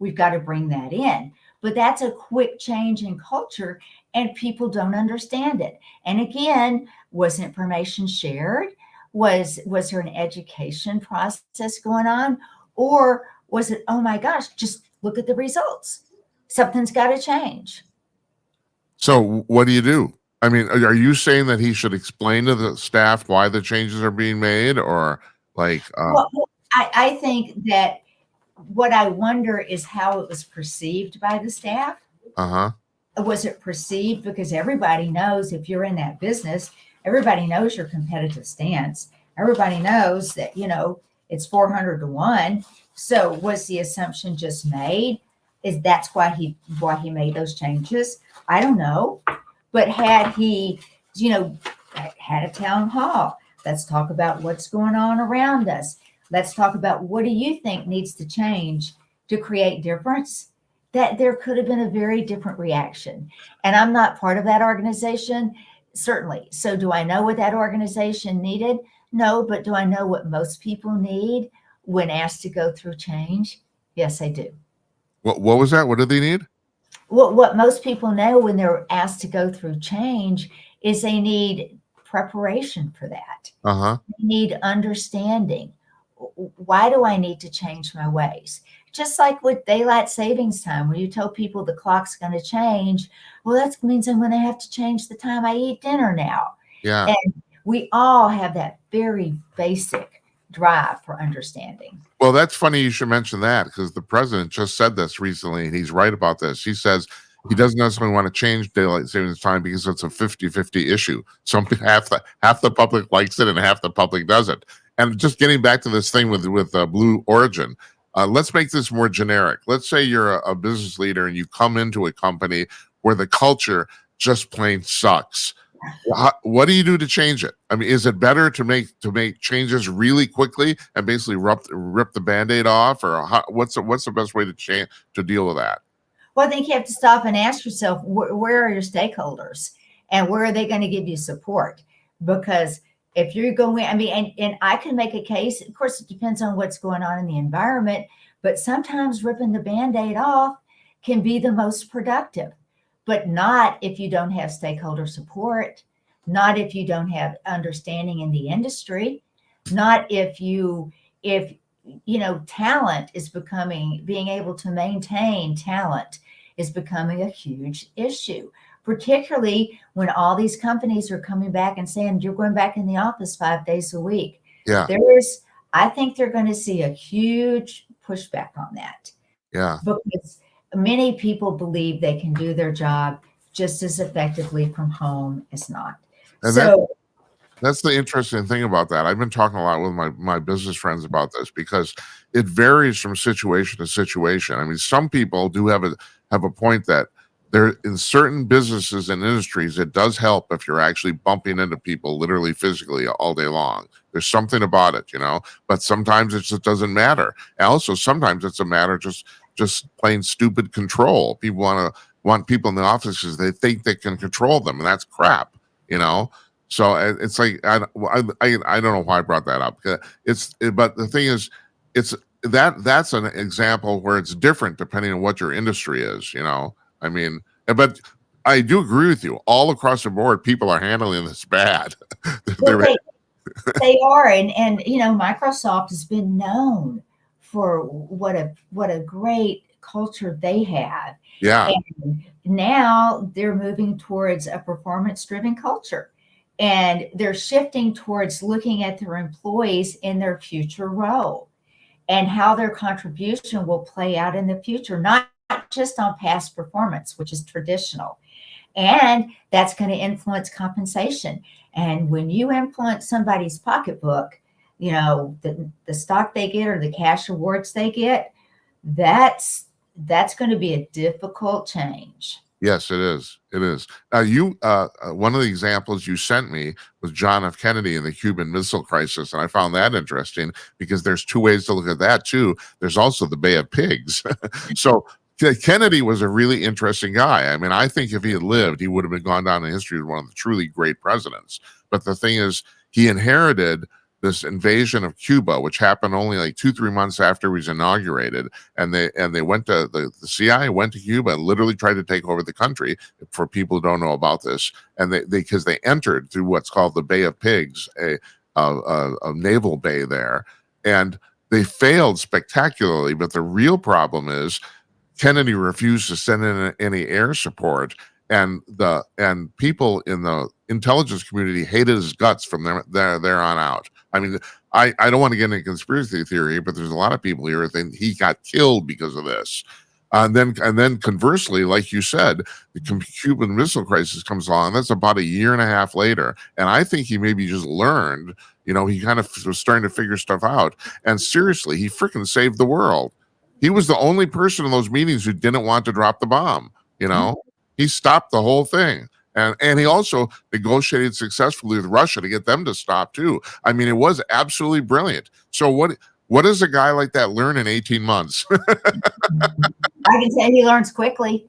We've got to bring that in. But that's a quick change in culture, and people don't understand it. And again, was information shared? Was there an education process going on? Or was it, oh my gosh, just look at the results? Something's got to change. So what do you do? I mean, are you saying that he should explain to the staff why the changes are being made, or like, Well, I think that what I wonder is how it was perceived by the staff. uh-huh, Was it perceived because everybody knows if you're in that business, everybody knows your competitive stance. Everybody knows that, it's 400 to 1. So was the assumption just made? Is that's why he made those changes? I don't know. But had he, had a town hall, let's talk about what's going on around us. Let's talk about what do you think needs to change to create difference? That there could have been a very different reaction. And I'm not part of that organization, certainly. So do I know what that organization needed? No, but do I know what most people need when asked to go through change? Yes, I do. what was that? What do they need? What most people know when they're asked to go through change is they need preparation for that. Uh-huh. They need understanding. Why do I need to change my ways? Just like with daylight savings time, when you tell people the clock's going to change, well, that means I'm going to have to change the time I eat dinner now. Yeah. And we all have that very basic drive for understanding. Well, that's funny you should mention that because the president just said this recently, and he's right about this. He says he doesn't necessarily want to change daylight savings time because it's a 50-50 issue. Half the public likes it and half the public doesn't. And just getting back to this thing with Blue Origin, let's make this more generic. Let's say you're a business leader and you come into a company where the culture just plain sucks. What do you do to change it? I mean, is it better to make changes really quickly and basically rip the Band-Aid off, or what's the best way to deal with that? Well, I think you have to stop and ask yourself, where are your stakeholders and where are they going to give you support? Because if you're going, I mean, and I can make a case, of course, it depends on what's going on in the environment, but sometimes ripping the Band-Aid off can be the most productive, but not if you don't have stakeholder support, not if you don't have understanding in the industry, not if talent is being able to maintain talent is becoming a huge issue, particularly when all these companies are coming back and saying, you're going back in the office 5 days a week. Yeah. I think they're going to see a huge pushback on that. Yeah. Because many people believe they can do their job just as effectively from home as not. And that's the interesting thing about that. I've been talking a lot with my business friends about this because it varies from situation to situation. I mean, some people do have a point that there in certain businesses and industries, it does help if you're actually bumping into people literally physically all day long. There's something about it, but sometimes it just doesn't matter. And also sometimes it's a matter just plain stupid control. People want people in the offices, they think they can control them, and that's crap, So it's like I don't know why I brought that up. But the thing is, that's an example where it's different depending on what your industry is. I mean, but I do agree with you. All across the board, people are handling this bad. Well, They're, they are, and Microsoft has been known for what a great culture they have, yeah, and now they're moving towards a performance-driven culture, and they're shifting towards looking at their employees in their future role and how their contribution will play out in the future, not just on past performance, which is traditional. And that's going to influence compensation. And when you influence somebody's pocketbook, the stock they get or the cash awards they get, that's going to be a difficult change. yes, it is. It is. One of the examples you sent me was John F. Kennedy and the Cuban Missile Crisis, and I found that interesting because there's two ways to look at that too. There's also the Bay of Pigs. So Kennedy was a really interesting guy. I mean, I think if he had lived, he would have been gone down in history as one of the truly great presidents. But the thing is, he inherited this invasion of Cuba, which happened only like 2-3 months after he was inaugurated, and they went to the CIA went to Cuba and literally tried to take over the country. For people who don't know about this, and they because they entered through what's called the Bay of Pigs, a naval bay there, and they failed spectacularly. But the real problem is Kennedy refused to send in any air support, and people in the intelligence community hated his guts from there on out. I mean, I don't want to get into conspiracy theory, but there's a lot of people here that think he got killed because of this. And then conversely, like you said, the Cuban Missile Crisis comes along. That's about a year and a half later, and I think he maybe just learned. He kind of was starting to figure stuff out. And seriously, he freaking saved the world. He was the only person in those meetings who didn't want to drop the bomb. He stopped the whole thing. And he also negotiated successfully with Russia to get them to stop too. I mean, it was absolutely brilliant. So what does a guy like that learn in 18 months? I can say he learns quickly.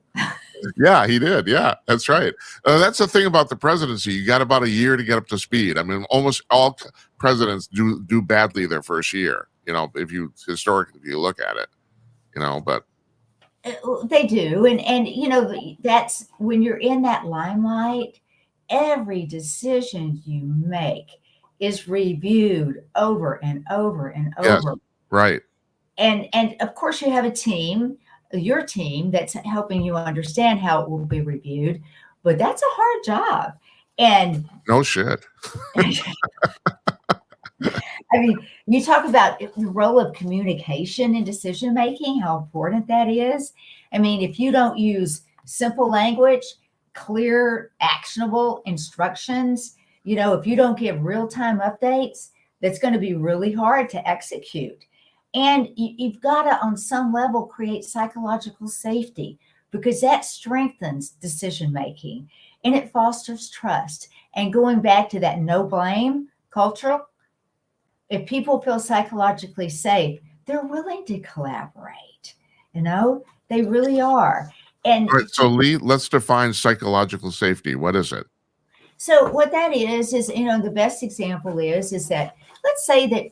Yeah, he did. Yeah, that's right. That's the thing about the presidency. You got about a year to get up to speed. I mean, almost all presidents do badly their first year. If you look at it, but They do, and that's when you're in that limelight. Every decision you make is reviewed over and over and yes, over. right. And of course, you have a team, your team, that's helping you understand how it will be reviewed. But that's a hard job, and No shit. I mean, you talk about the role of communication in decision making, how important that is. I mean, if you don't use simple language, clear, actionable instructions, if you don't give real time updates, that's going to be really hard to execute. And you've got to, on some level, create psychological safety because that strengthens decision making and it fosters trust. And going back to that no blame culture, if people feel psychologically safe, they're willing to collaborate. They really are. And All right, so Leigh, let's define psychological safety. What is it? so what that is the best example is that let's say that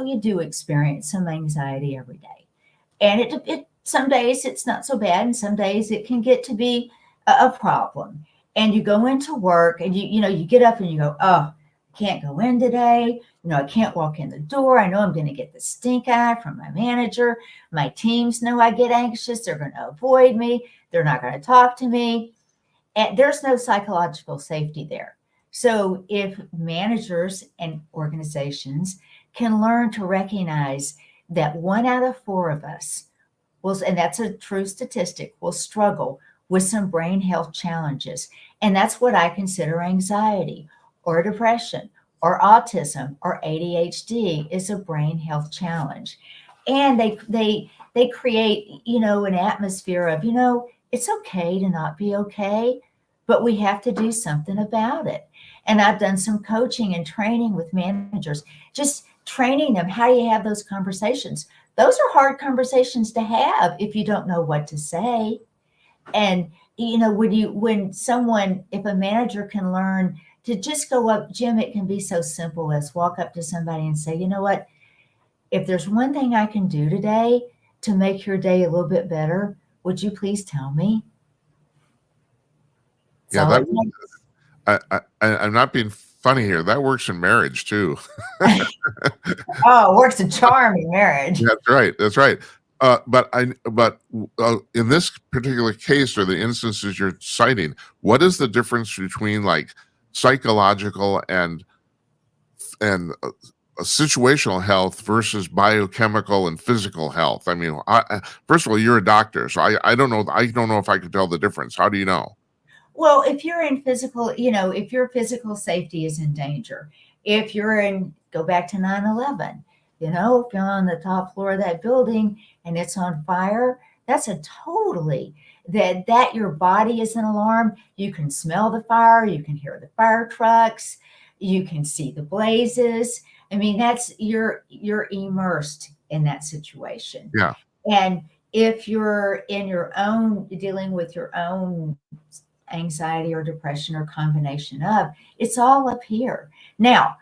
you do experience some anxiety every day, and it some days it's not so bad, and some days it can get to be a problem. And you go into work, and you get up and you go, oh, can't go in today. I can't walk in the door. I know I'm going to get the stink eye from my manager. My teams know I get anxious. They're going to avoid me. They're not going to talk to me. And there's no psychological safety there. So if managers and organizations can learn to recognize that 1 out of 4 of us will, and that's a true statistic, will struggle with some brain health challenges. And that's what I consider anxiety or depression or autism or ADHD is a brain health challenge. And they create, an atmosphere of, it's okay to not be okay, but we have to do something about it. And I've done some coaching and training with managers, just training them how you have those conversations. Those are hard conversations to have if you don't know what to say. And if a manager can learn to just go up, Jim, it can be so simple as walk up to somebody and say, you know what, if there's one thing I can do today to make your day a little bit better, would you please tell me? That's Yeah, all that it takes. I'm not being funny here. That works in marriage too. Oh, it works a charm in marriage. That's right. That's right. But in this particular case or the instances you're citing, what is the difference between like psychological and situational health versus biochemical and physical health? I mean, first of all, you're a doctor, so I don't know. I don't know if I could tell the difference. How do you know? Well, if you're in physical, if your physical safety is in danger, if you're in, go back to 9/11, if you're on the top floor of that building and it's on fire, that's a totally that your body is in alarm. You can smell the fire, you can hear the fire trucks, you can see the blazes. I mean, that's you're immersed in that situation. Yeah. And if you're in your own dealing with your own anxiety or depression or combination of, it's all up here. Now,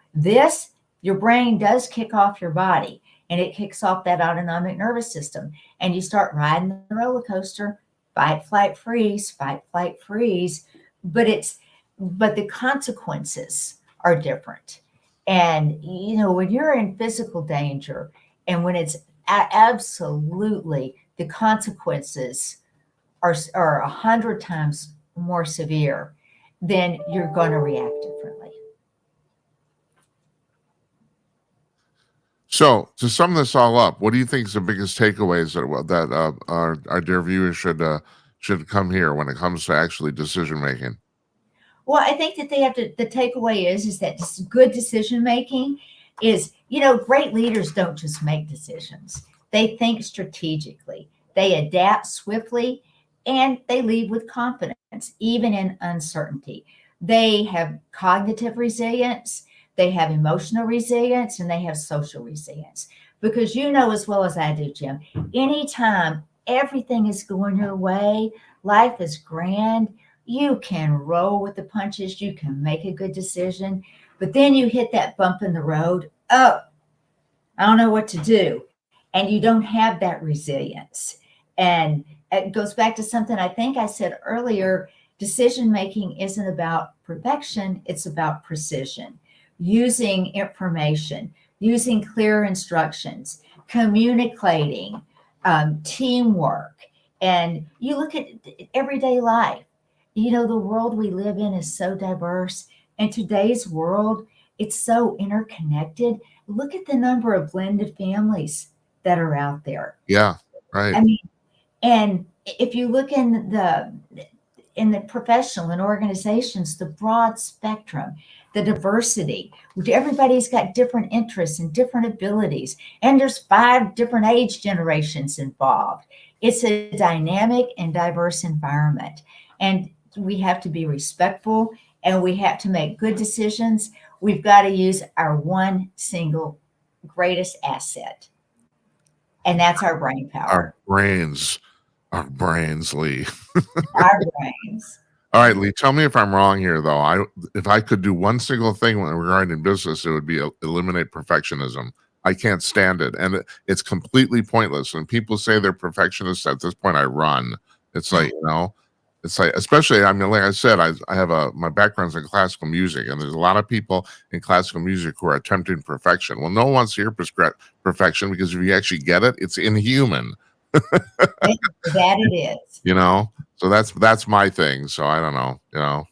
your brain does kick off your body and it kicks off that autonomic nervous system and you start riding the roller coaster, fight, flight, freeze, fight, flight, freeze. But the consequences are different. And, when you're in physical danger and when it's absolutely the consequences are 100 times more severe, then you're going to react differently. So to sum this all up, what do you think is the biggest takeaways that our dear viewers should come here when it comes to actually decision making? Well, I think that the takeaway is that good decision making is, great leaders don't just make decisions. They think strategically, they adapt swiftly, and they lead with confidence, even in uncertainty. They have cognitive resilience, they have emotional resilience, and they have social resilience. Because you know as well as I do, Jim, anytime everything is going your way, life is grand, you can roll with the punches, you can make a good decision, but then you hit that bump in the road. Oh, I don't know what to do. And you don't have that resilience. And it goes back to something I think I said earlier. Decision making isn't about perfection, it's about precision, using information, using clear instructions, communicating, teamwork. And you look at everyday life. The world we live in is so diverse. And today's world, it's so interconnected. Look at the number of blended families that are out there. Yeah, right. I mean, and if you look in the professional and organizations, the broad spectrum, the diversity, everybody's got different interests and different abilities, and there's 5 different age generations involved. It's a dynamic and diverse environment, and we have to be respectful and we have to make good decisions. We've got to use our one single greatest asset, and that's our brain Our power, brains, Lee. our brains. All right, Lee, tell me if I'm wrong here, though. If I could do one single thing regarding business, it would be eliminate perfectionism. I can't stand it, and it's completely pointless. When people say they're perfectionists, at this point, I run. It's like it's like, especially, I mean, like I said, I have my background's in classical music, and there's a lot of people in classical music who are attempting perfection. Well, no one wants to hear perfection because if you actually get it, it's inhuman. That it is. So that's my thing. So I don't know.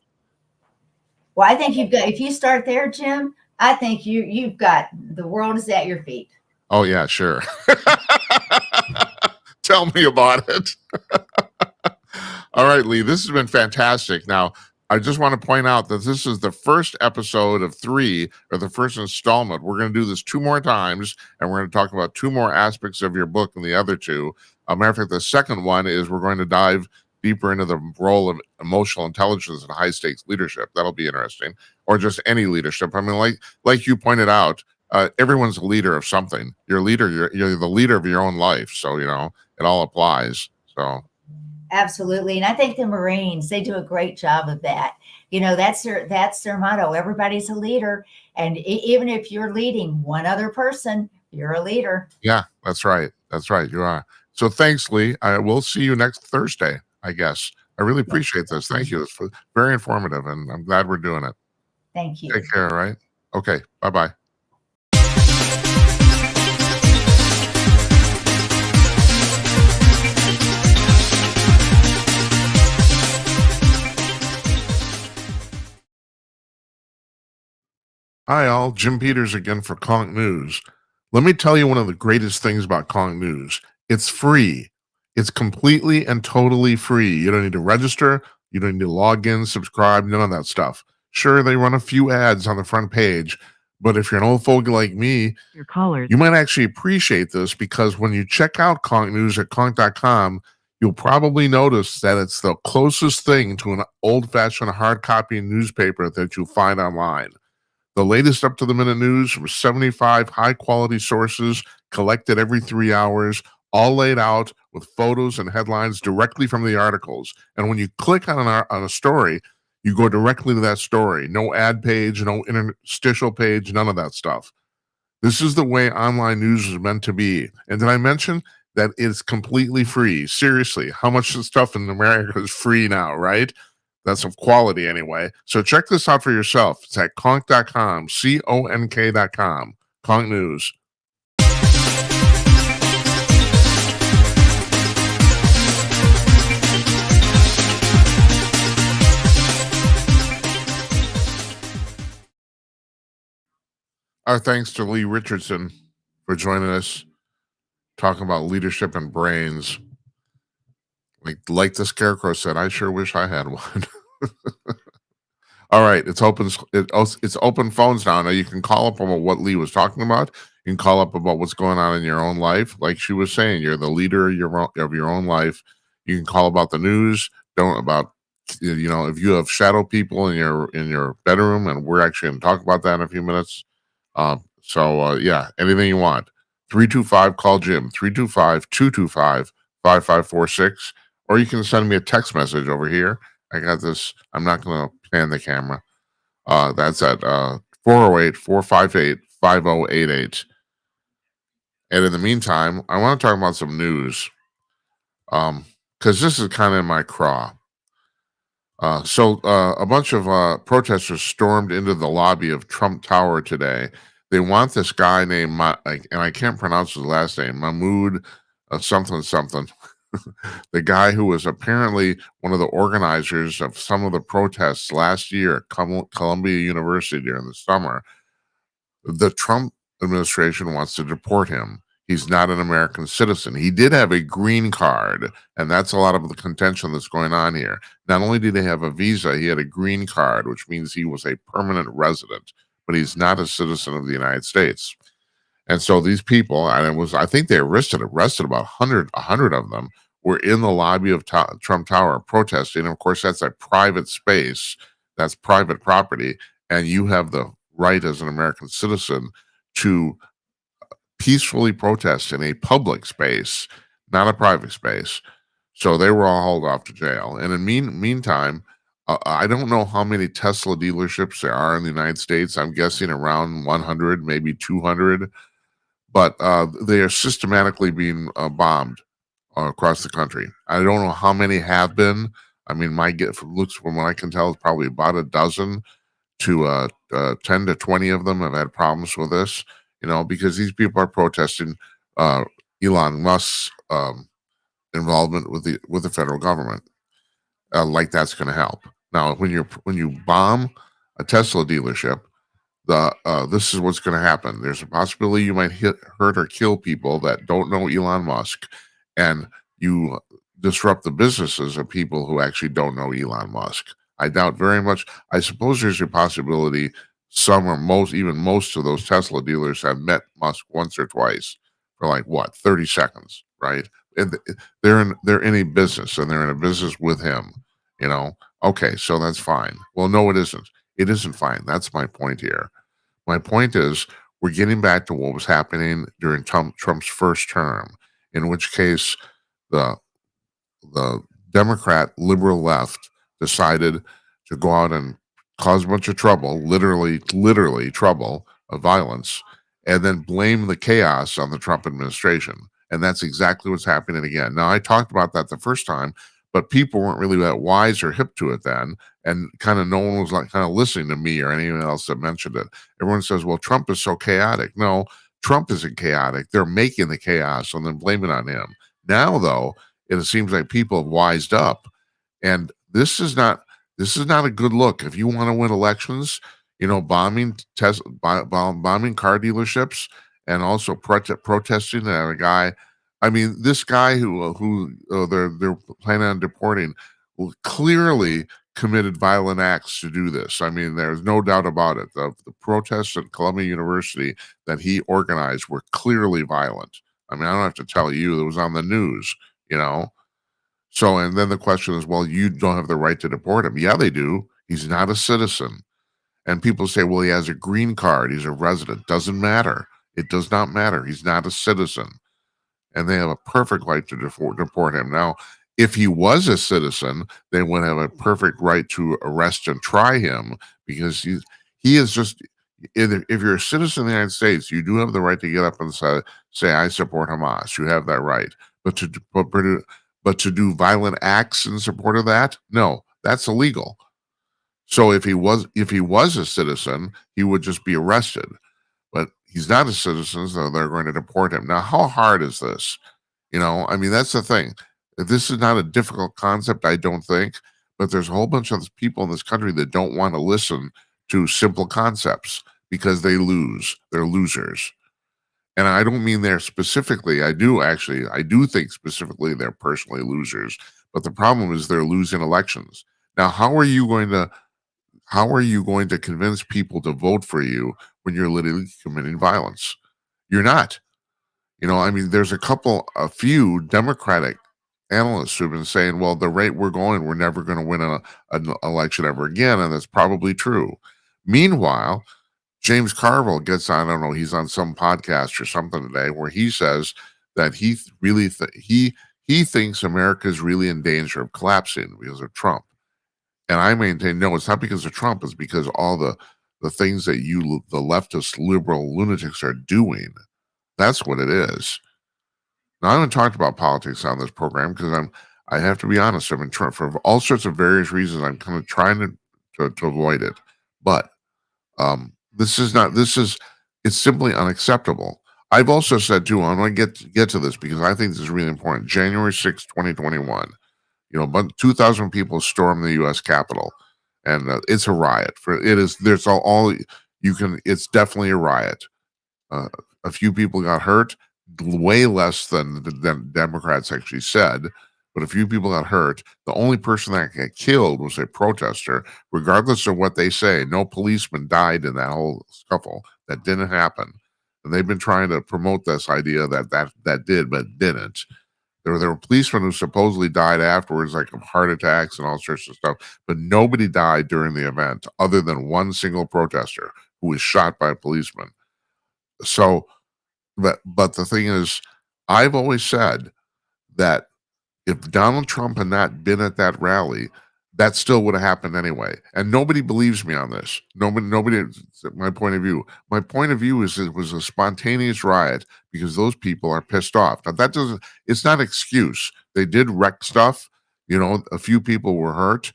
Well, I think if you start there, Jim, I think you've got the world is at your feet. Oh yeah, sure. Tell me about it. All right, Lee, this has been fantastic. Now, I just want to point out that this is the first episode of 3, or the first installment. We're going to do this 2 more times, and we're going to talk about 2 more aspects of your book than the other 2. Matter of fact, the second one is we're going to dive deeper into the role of emotional intelligence in high stakes leadership. That'll be interesting, or just any leadership. I mean, like you pointed out, everyone's a leader of something. You're a leader. You're the leader of your own life. So it all applies. So. Absolutely. And I think the Marines, they do a great job of that. That's their motto. Everybody's a leader. And even if you're leading one other person, you're a leader. Yeah, that's right. That's right. You are. So thanks, Lee. I will see you next Thursday, I guess. I really Yes, appreciate this. Thank you. It's very informative, and I'm glad we're doing it. thank you. Take care, all right? Okay, bye-bye. Hi, all. Jim Peters again for Conk News. Let me tell you one of the greatest things about Conk News. It's free. It's completely and totally free. You don't need to register. You don't need to log in, subscribe, none of that stuff. Sure, they run a few ads on the front page, but if you're an old fogey like me, Your caller. you might actually appreciate this because when you check out Conk News at conk.com, you'll probably notice that it's the closest thing to an old-fashioned hard copy newspaper that you'll find online. The latest up to the minute news from 75 high quality sources collected every 3 hours, all laid out with photos and headlines directly from the articles. And when you click on a story, you go directly to that story. No ad page, no interstitial page, none of that stuff. This is the way online news is meant to be. And did I mention that it's completely free? Seriously, how much of stuff in America is free now, right? That's of quality anyway. So check this out for yourself. It's at conk.com, CONK.com. Conk News. Our thanks to Leigh Richardson for joining us, talking about leadership and brains. Like the Scarecrow said, I sure wish I had one. All right, it's open. It's open phones now. Now you can call up about what Leigh was talking about. You can call up about what's going on in your own life. Like she was saying, you're the leader of your own life. You can call about the news. Don't about if you have shadow people in your bedroom, and we're actually going to talk about that in a few minutes. Yeah, anything you want. 325 call Jim 325-225-5546, or you can send me a text message over here. I got this. I'm not going to pan the camera. That's at 408-458-5088. And in the meantime, I want to talk about some news because this is kind of in my craw. A bunch of protesters stormed into the lobby of Trump Tower today. They want this guy named, and I can't pronounce his last name, Mahmoud something something. The guy who was apparently one of the organizers of some of the protests last year at Columbia University during the summer. The Trump administration wants to deport him. He's not an American citizen. He did have a green card, and that's a lot of the contention that's going on here. Not only did he have a visa, he had a green card, which means he was a permanent resident, but he's not a citizen of the United States. And so these people, and I think they arrested about 100 of them, were in the lobby of Trump Tower protesting. Of course, that's a private space. That's private property. And you have the right as an American citizen to peacefully protest in a public space, not a private space. So they were all hauled off to jail. And in meantime, I don't know how many Tesla dealerships there are in the United States. I'm guessing around 100, maybe 200. But they are systematically being bombed across the country. I don't know how many have been. I mean, my guess looks from what I can tell is probably about a dozen to 10 to 20 of them have had problems with this, because these people are protesting Elon Musk's involvement with the federal government. Like that's going to help. Now, when you bomb a Tesla dealership, this is what's going to happen. There's a possibility you might hurt or kill people that don't know Elon Musk, and you disrupt the businesses of people who actually don't know Elon Musk. I doubt very much. I suppose there's a possibility some or most of those Tesla dealers have met Musk once or twice for 30 seconds, right? And they're in a business, and they're in a business with him. Okay, so that's fine. Well, no, it isn't. It isn't fine. That's my point here. My point is we're getting back to what was happening during Trump's first term, in which case the Democrat liberal left decided to go out and cause a bunch of trouble, literally trouble of violence, and then blame the chaos on the Trump administration. And that's exactly what's happening again. Now, I talked about that the first time, but people weren't really that wise or hip to it then, and kind of no one was like kind of listening to me or anyone else that mentioned it. Everyone says, "Well, Trump is so chaotic." No, Trump isn't chaotic. They're making the chaos and then blame it on him. Now, though, it seems like people have wised up, and this is not a good look. If you want to win elections, bombing car dealerships and also protesting that a guy. I mean, this guy who they're planning on deporting clearly committed violent acts to do this. I mean, there's no doubt about it. The protests at Columbia University that he organized were clearly violent. I mean, I don't have to tell you, it was on the news, you know. So, and then the question is, well, you don't have the right to deport him. Yeah, they do. He's not a citizen. And people say, well, he has a green card. He's a resident. Doesn't matter. It does not matter. He's not a citizen. And they have a perfect right to deport him. Now, if he was a citizen, they would have a perfect right to arrest and try him because he is just, if you're a citizen of the United States, you do have the right to get up and say I support Hamas. You have that right. But to do violent acts in support of that, no, that's illegal. So if he was a citizen, he would just be arrested. But he's not a citizen, so they're going to deport him. Now, how hard is this? I mean, that's the thing. This is not a difficult concept, I don't think, but there's a whole bunch of people in this country that don't want to listen to simple concepts because they lose. They're losers. And I don't mean they're specifically, I do think specifically they're personally losers, but the problem is they're losing elections. Now, how are you going to convince people to vote for you when you're literally committing violence? You're not. I mean, there's a few Democratic analysts who've been saying, well, the rate we're going, we're never going to win an election ever again. And that's probably true. Meanwhile, James Carville gets on, I don't know, he's on some podcast or something today where he says that he really, he thinks America is really in danger of collapsing because of Trump. And I maintain, no, it's not because of Trump. It's because all the things that the leftist liberal lunatics are doing. That's what it is. Now, I haven't talked about politics on this program because I have to be honest, I've been trying for all sorts of various reasons. I'm kind of trying to avoid it. But it's simply unacceptable. I've also said too, I'm going to get to this because I think this is really important. January 6th, 2021. But 2,000 people stormed the U.S. Capitol, and it's a riot. It's definitely a riot. A few people got hurt, way less than the Democrats actually said, but a few people got hurt. The only person that got killed was a protester, regardless of what they say. No policeman died in that whole scuffle. That didn't happen. And they've been trying to promote this idea that did, but didn't. There were policemen who supposedly died afterwards, like of heart attacks and all sorts of stuff, but nobody died during the event other than one single protester who was shot by a policeman. So, but the thing is, I've always said that if Donald Trump had not been at that rally, that still would have happened anyway. And nobody believes me on this. Nobody, my point of view. My point of view is it was a spontaneous riot because those people are pissed off. Now it's not an excuse. They did wreck stuff. A few people were hurt.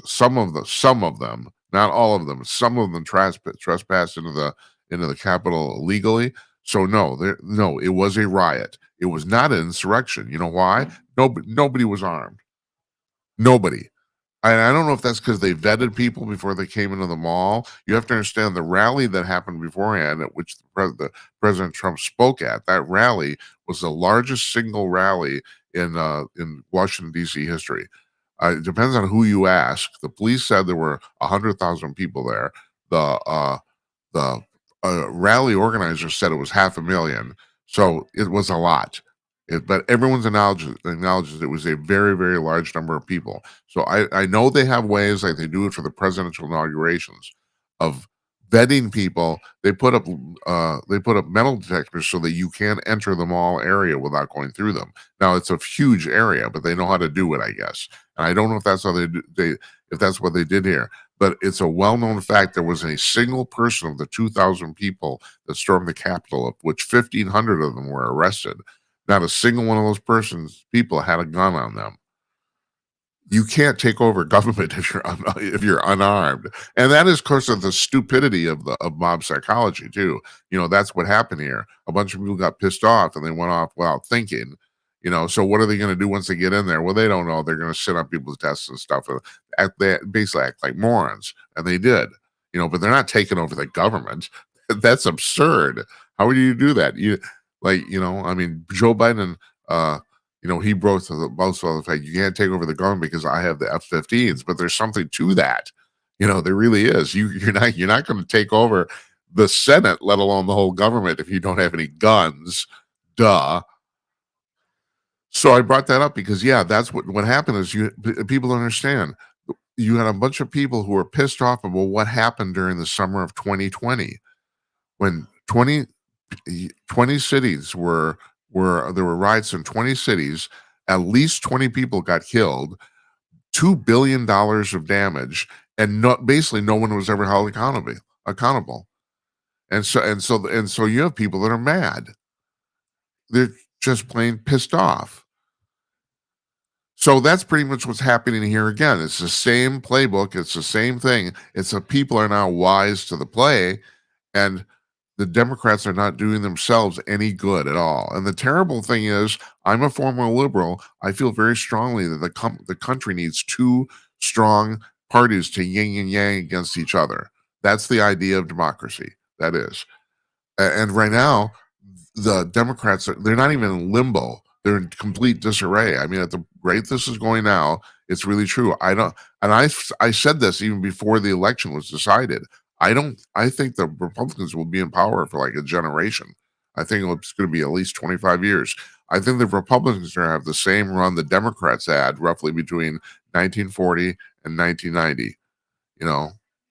Some of them, not all of them, some of them trespassed into the Capitol illegally. So no, it was a riot. It was not an insurrection. You know why? Nobody was armed. Nobody. And I don't know if that's because they vetted people before they came into the mall. You have to understand the rally that happened beforehand, at which President Trump spoke at. That rally was the largest single rally in Washington D.C. history. It depends on who you ask. The police said there were 100,000 people there. The rally organizer said it was 500,000. So it was a lot. But everyone's acknowledges it was a very, very large number of people. So I know they have ways, like they do it for the presidential inaugurations, of vetting people. They put up metal detectors so that you can't enter the mall area without going through them. Now it's a huge area, but they know how to do it, I guess. And I don't know if that's how if that's what they did here. But it's a well-known fact there was a single person of the 2,000 people that stormed the Capitol, of which 1,500 of them were arrested. Not a single one of those people had a gun on them. You can't take over government if you're unarmed, and that is, of course, of the stupidity of mob psychology too. That's what happened here. A bunch of people got pissed off and they went off without thinking. So what are they going to do once they get in there? Well, they don't know. They're going to sit on people's desks and stuff. They basically act like morons, and they did. But they're not taking over the government. That's absurd. How would you do that? I mean, Joe Biden. He broke the most of the fact you can't take over the government because I have the F-15s, but there's something to that. There really is. You're not going to take over the Senate, let alone the whole government, if you don't have any guns. Duh. So I brought that up because that's what happened is people don't understand. You had a bunch of people who were pissed off about what happened during the summer of 2020 when 20 cities there were riots in 20 cities. At least 20 people got killed, $2 billion of damage, and basically no one was ever held accountable. And so you have people that are mad. They're just plain pissed off. So that's pretty much what's happening here again. It's the same playbook. It's the same thing. It's that people are now wise to the play, and the Democrats are not doing themselves any good at all. And the terrible thing is, I'm a former liberal. I feel very strongly that the country needs two strong parties to yin and yang against each other. That's the idea of democracy. That is. And right now, the Democrats, they're not even in limbo. They're in complete disarray. I mean, at the rate this is going now, it's really true. I said this even before the election was decided. I think the Republicans will be in power for like a generation. I think it's going to be at least 25 years. I think the Republicans are going to have the same run the Democrats had roughly between 1940 and 1990.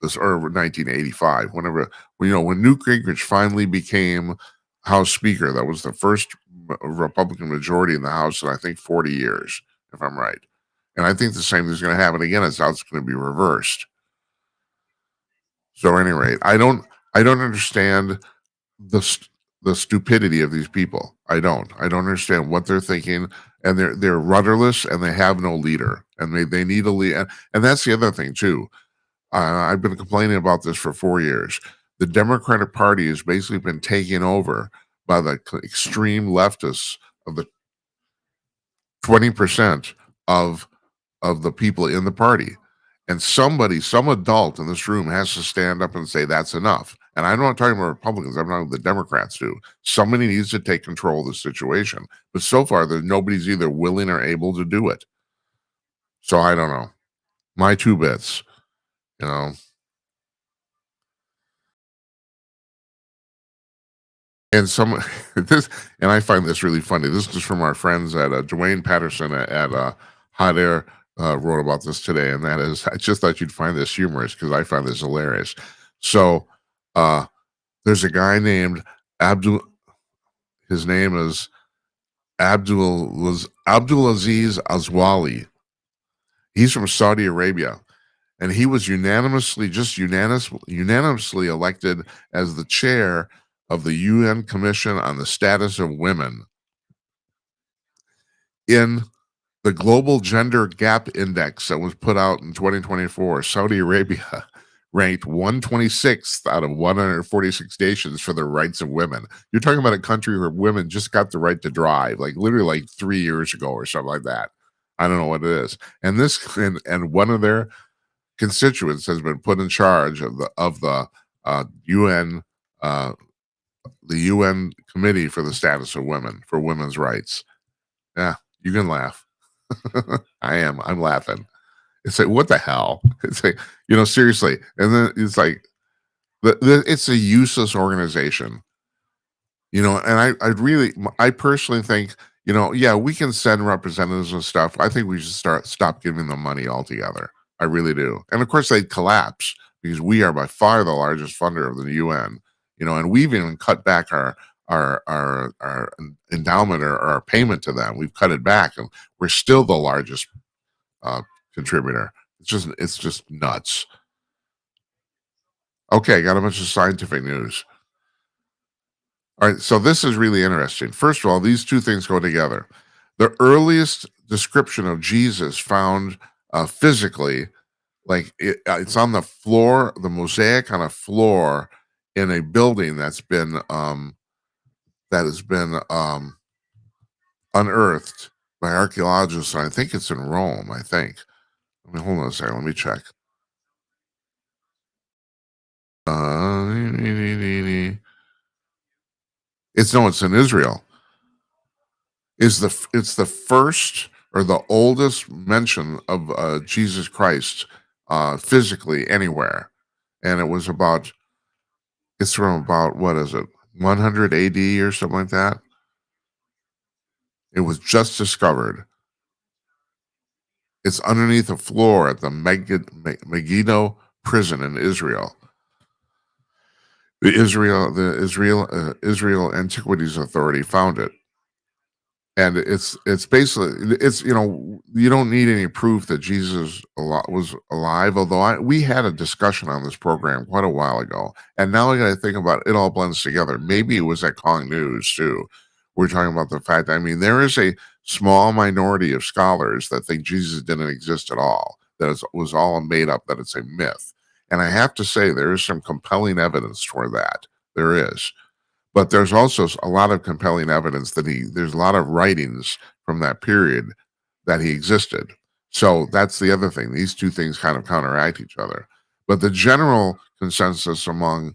This or 1985, when Newt Gingrich finally became House Speaker. That was the first Republican majority in the House in I think 40 years, if I'm right. And I think the same thing's going to happen again. It's how it's going to be reversed. So, at any rate, I don't understand the stupidity of these people. I don't understand what they're thinking, and they're rudderless, and they have no leader, and they need a lead. And that's the other thing too. I've been complaining about this for 4 years. The Democratic Party has basically been taken over by the extreme leftists of the 20% of the people in the party. And some adult in this room has to stand up and say that's enough. And I'm not talking about Republicans. I'm talking about the Democrats do. Somebody needs to take control of the situation. But so far, nobody's either willing or able to do it. So I don't know. My 2 bits, you know. And I find this really funny. This is from our friends at Dwayne Patterson at Hot Air wrote about this today, and that is, I just thought you'd find this humorous because I find this hilarious. So, there's a guy named Abdul. His name is Abdulaziz Azwali. He's from Saudi Arabia, and he was unanimously elected as the chair of the UN Commission on the Status of Women. In the Global Gender Gap Index that was put out in 2024, Saudi Arabia ranked 126th out of 146 nations for the rights of women. You're talking about a country where women just got the right to drive, like literally like 3 years ago or something like that. I don't know what it is. And one of their constituents has been put in charge of the UN the UN Committee for the Status of Women, for women's rights. Yeah, you can laugh. I'm laughing. It's like, what the hell? It's like, seriously. And then it's like, it's a useless organization, and I personally think, we can send representatives and stuff. I think we should stop giving them money altogether. I really do. And of course they'd collapse because we are by far the largest funder of the UN, and we've even cut back our endowment or our payment to them. We've cut it back, and we're still the largest contributor. It's just nuts. Okay, got a bunch of scientific news. All right, so this is really interesting. First of all, these two things go together. The earliest description of Jesus found physically. Like it's on the floor, the mosaic on a floor in a building that has been unearthed by archaeologists. I think it's in Rome. I think. I mean, hold on a second. Let me check. It's in Israel. It's the first or the oldest mention of Jesus Christ physically anywhere, and it's from about, what is it, 100 AD or something like that. It was just discovered. It's underneath the floor at the Megiddo prison in Israel. Israel Antiquities Authority found it. And it's basically, you don't need any proof that Jesus was alive. Although we had a discussion on this program quite a while ago, and now I got to think about it. It all blends together. Maybe it was at Kong News too. We're talking about the fact. I mean, there is a small minority of scholars that think Jesus didn't exist at all. That it was all made up. That it's a myth. And I have to say, there is some compelling evidence for that. There is. But there's also a lot of compelling evidence that there's a lot of writings from that period that he existed. So that's the other thing. These two things kind of counteract each other. But the general consensus among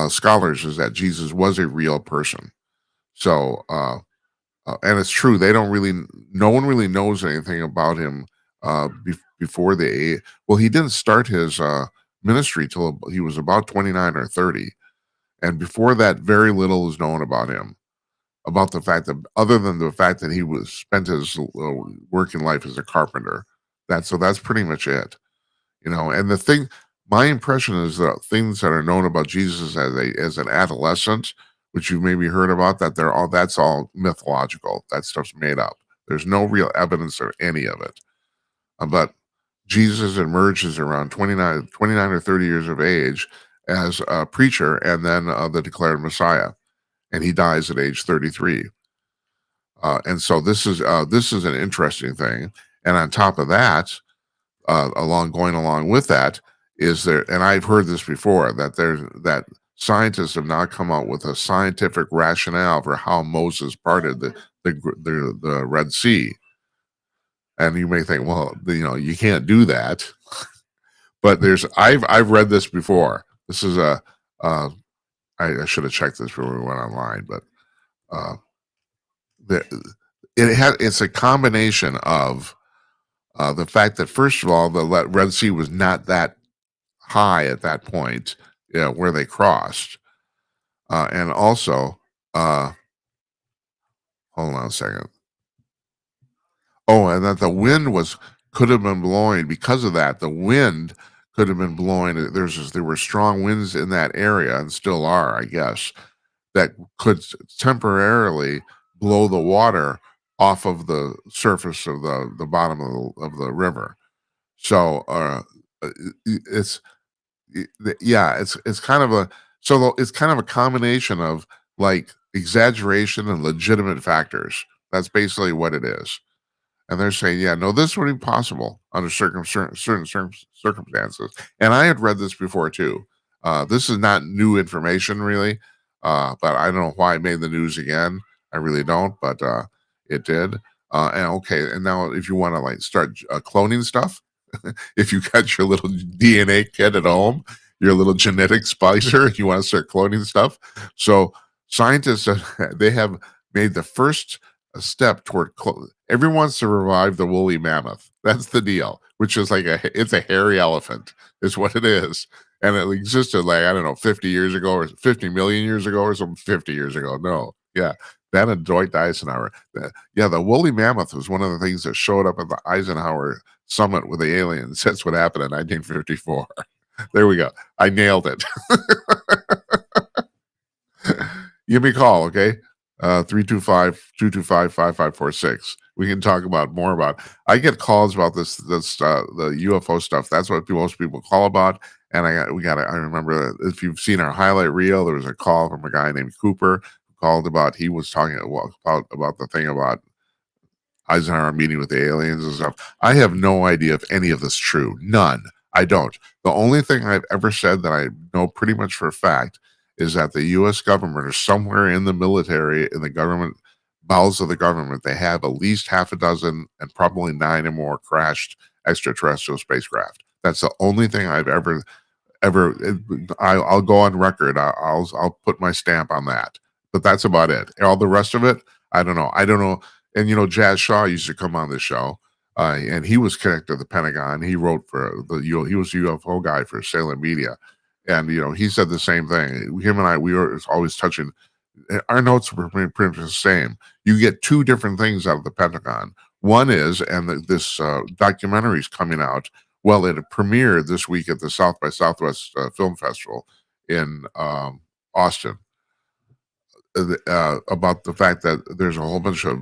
scholars is that Jesus was a real person. So, and it's true. No one really knows anything about him before he didn't start his ministry till he was about 29 or 30. And before that, very little is known about him, about the fact that, other than the fact that he spent his working life as a carpenter. That's pretty much it, And my impression is that things that are known about Jesus as an adolescent, which you've maybe heard about, that's all mythological. That stuff's made up. There's no real evidence of any of it. But Jesus emerges around 29 or 30 years of age as a preacher, and then the declared Messiah, and he dies at age 33. And so this is an interesting thing. And on top of that, going along with that, is there, and I've heard this before, that scientists have now come out with a scientific rationale for how Moses parted the Red Sea. And you may think, well, you can't do that. But I've read this before. This is I should have checked this before we went online, but it's a combination of the fact that, first of all, the Red Sea was not that high at that point, where they crossed, and also, hold on a second. Oh, and that the wind could have been blowing because of that. The wind could have been blowing. There were strong winds in that area, and still are, I guess, that could temporarily blow the water off of the surface of the bottom of the river. So it's kind of a combination of, like, exaggeration and legitimate factors. That's basically what it is. And they're saying, yeah, no, this would be possible under certain circumstances. And I had read this before too. This is not new information, really, but I don't know why it made the news again. I really don't, but it did. And now if you want to, like, start cloning stuff, if you got your little DNA kit at home, your little genetic splicer, you want to start cloning stuff. So scientists, they have made the first step toward everyone wants to revive the woolly mammoth. That's the deal, which is it's a hairy elephant, is what it is. And it existed, like, I don't know, 50 years ago or 50 million years ago or something. 50 years ago. No. Yeah. That and Dwight Eisenhower. The woolly mammoth was one of the things that showed up at the Eisenhower summit with the aliens. That's what happened in 1954. There we go. I nailed it. Give me a call, okay? 325-225-5546. We can talk about more about. I get calls about this the UFO stuff. That's what most people call about. And I remember that if you've seen our highlight reel, there was a call from a guy named Cooper who called about. He was talking about the thing about Eisenhower meeting with the aliens and stuff. I have no idea if any of this is true. None. I don't. The only thing I've ever said that I know pretty much for a fact is that the U.S. government, or somewhere in the military, in the government bowels of the government, they have at least half a dozen and probably 9 or more crashed extraterrestrial spacecraft. That's the only thing I've ever. I'll go on record. I'll put my stamp on that. But that's about it. All the rest of it, I don't know. I don't know. And Jazz Shaw used to come on this show, and he was connected to the Pentagon. He wrote for he was a UFO guy for Salem Media, and he said the same thing. Him and I, we were always touching. Our notes were pretty much the same. You get 2 different things out of the Pentagon. One is, and this documentary is coming out. Well, it premiered this week at the South by Southwest Film Festival in Austin, about the fact that there's a whole bunch of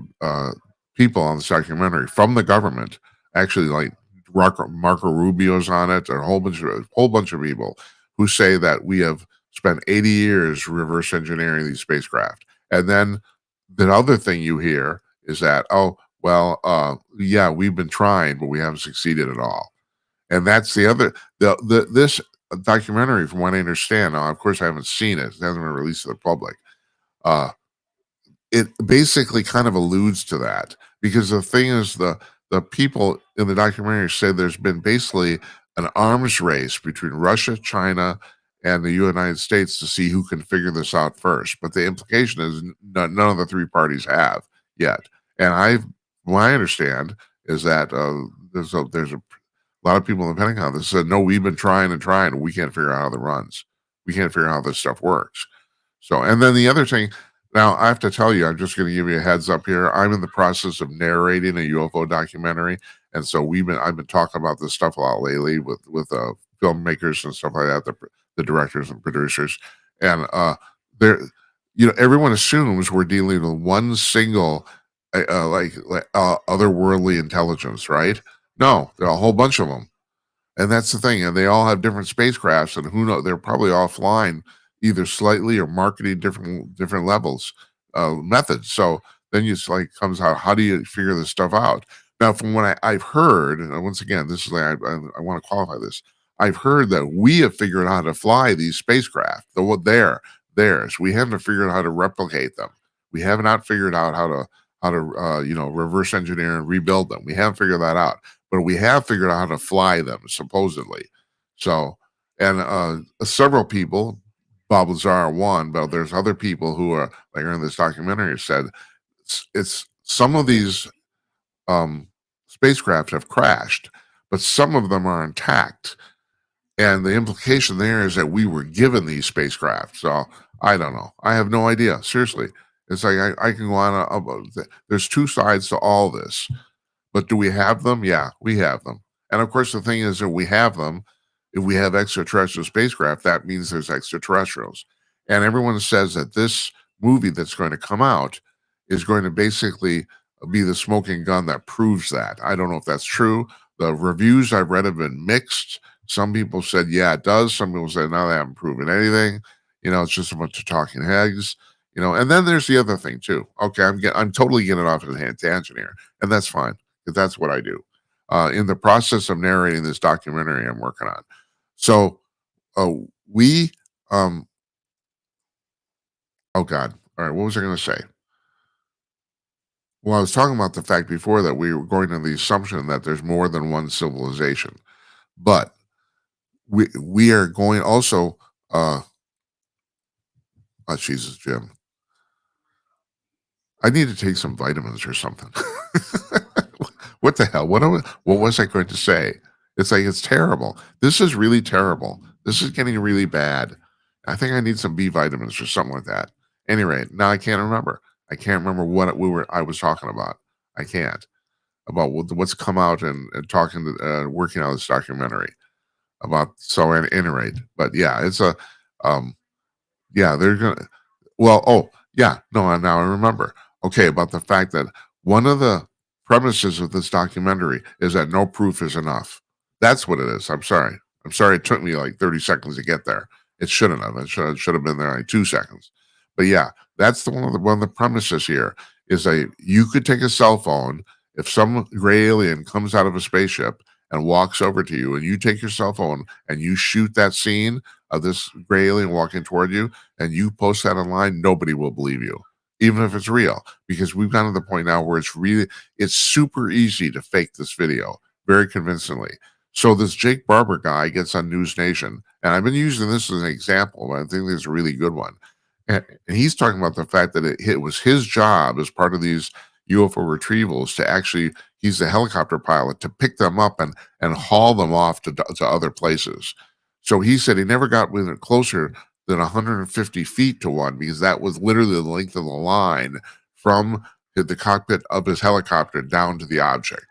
people on this documentary from the government, actually, like Marco Rubio's on it, and a whole bunch of people who say that we have spent 80 years reverse engineering these spacecraft. And then the other thing you hear is that, yeah, we've been trying, but we haven't succeeded at all. And that's the other, this documentary, from what I understand, now, of course, I haven't seen it. It hasn't been released to the public. It basically kind of alludes to that, because the thing is, the people in the documentary say there's been basically an arms race between Russia, China, and the United States to see who can figure this out first. But the implication is none of the 3 parties have yet. And what I understand is that there's a lot of people in the Pentagon that said, no, we've been trying and trying, and we can't figure out how it runs. We can't figure out how this stuff works. So, and then the other thing, now I have to tell you, I'm just going to give you a heads up here. I'm in the process of narrating a UFO documentary. And so I've been talking about this stuff a lot lately with filmmakers and stuff like that, the directors and producers. And everyone assumes we're dealing with one single, otherworldly intelligence, right? No, there are a whole bunch of them. And that's the thing. And they all have different spacecrafts, and who knows, they're probably offline, either slightly or marketing different levels, methods. So then it's like comes out, how do you figure this stuff out? Now, from what I've heard, and once again, this is like, I want to qualify this. I've heard that we have figured out how to fly these spacecraft. Theirs. We haven't figured out how to replicate them. We have not figured out how to reverse engineer and rebuild them. We haven't figured that out, but we have figured out how to fly them, supposedly. So, and several people, Bob Lazar one, but there's other people who are like in this documentary said it's some of these spacecraft have crashed, but some of them are intact. And the implication there is that we were given these spacecraft. So I don't know. I have no idea. Seriously. It's like I can go on. There's 2 sides to all this. But do we have them? Yeah, we have them. And of course, the thing is that we have them. If we have extraterrestrial spacecraft, that means there's extraterrestrials. And everyone says that this movie that's going to come out is going to basically be the smoking gun that proves that. I don't know if that's true. The reviews I've read have been mixed. Some people said, yeah, it does. Some people said, no, they haven't proven anything. It's just a bunch of talking heads. And then there's the other thing too. Okay, I'm totally getting off of the tangent here, and that's fine, because that's what I do. In the process of narrating this documentary I'm working on. So we oh God. All right, what was I going to say? Well, I was talking about the fact before that we were going on the assumption that there's more than one civilization. But we are going also oh Jesus, Jim. I need to take some vitamins or something. What the hell? What was I going to say? It's like, it's terrible. This is really terrible. This is getting really bad. I think I need some B vitamins or something like that. Anyway, now I can't remember. I can't remember what I was talking about. I can't. About what's come out and talking to working on this documentary about. So at any rate, but yeah, it's a yeah, they're gonna. Well, oh yeah, no, now I remember. Okay, about the fact that one of the premises of this documentary is that no proof is enough. That's what it is. I'm sorry. It took me like 30 seconds to get there. It shouldn't have. It should have been there like 2 seconds. But yeah, that's one of the premises here is that you could take a cell phone if some gray alien comes out of a spaceship and walks over to you and you take your cell phone and you shoot that scene of this gray alien walking toward you and you post that online, nobody will believe you, even if it's real, because we've gotten to the point now where it's super easy to fake this video very convincingly. So this Jake Barber guy gets on News Nation, and I've been using this as an example, but I think this is a really good one. And he's talking about the fact that it was his job as part of these UFO retrievals to actually, he's the helicopter pilot, to pick them up and haul them off to other places. So he said he never got within closer than 150 feet to one, because that was literally the length of the line from the cockpit of his helicopter down to the object.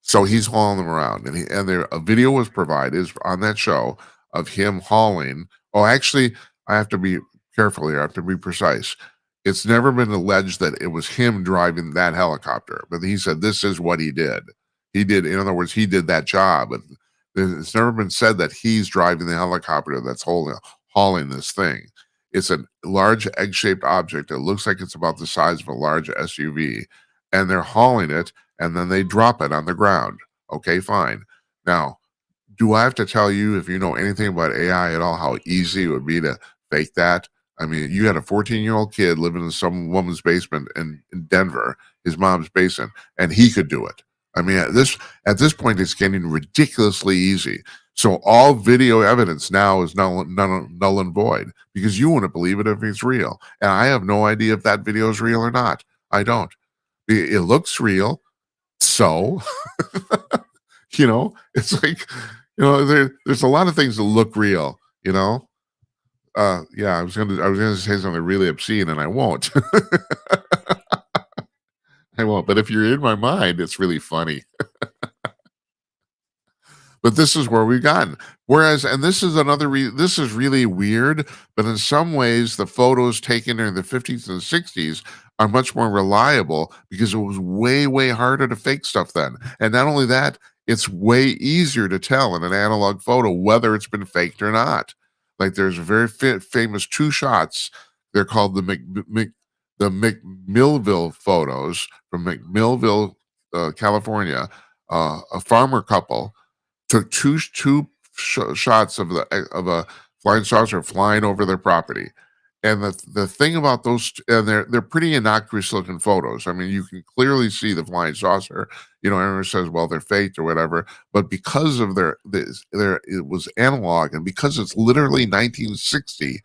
So he's hauling them around, and a video was provided on that show of him hauling. Oh, actually, I have to be careful here. I have to be precise. It's never been alleged that it was him driving that helicopter, but he said this is what he did. He did, in other words, he did that job. And it's never been said that he's driving the helicopter that's hauling this thing. It's a large egg-shaped object. It looks like it's about the size of a large SUV, and they're hauling it, and then they drop it on the ground. Okay, fine. Now, do I have to tell you, if you know anything about AI at all, how easy it would be to fake that? I mean, you had a 14-year-old kid living in some woman's basement in Denver, his mom's basement, and he could do it. I mean, at this point, it's getting ridiculously easy. So all video evidence now is null and void, because you wouldn't believe it if it's real. And I have no idea if that video is real or not. I don't. It looks real. So, it's like, there's a lot of things that look real, yeah, I was gonna say something really obscene, and I won't. I won't. But if you're in my mind, it's really funny. But this is where we've gotten. Whereas, and this is this is really weird, but in some ways, the photos taken in the 50s and 60s are much more reliable, because it was way, way harder to fake stuff then. And not only that, it's way easier to tell in an analog photo whether it's been faked or not. Like, there's a very famous two shots. They're called the McMillville photos from McMillville, California. A farmer couple took two shots of a flying saucer flying over their property. And the thing about those, and they're pretty innocuous looking photos. I mean, you can clearly see the flying saucer. Everyone says, well, they're faked or whatever, but because of it was analog, and because it's literally 1960,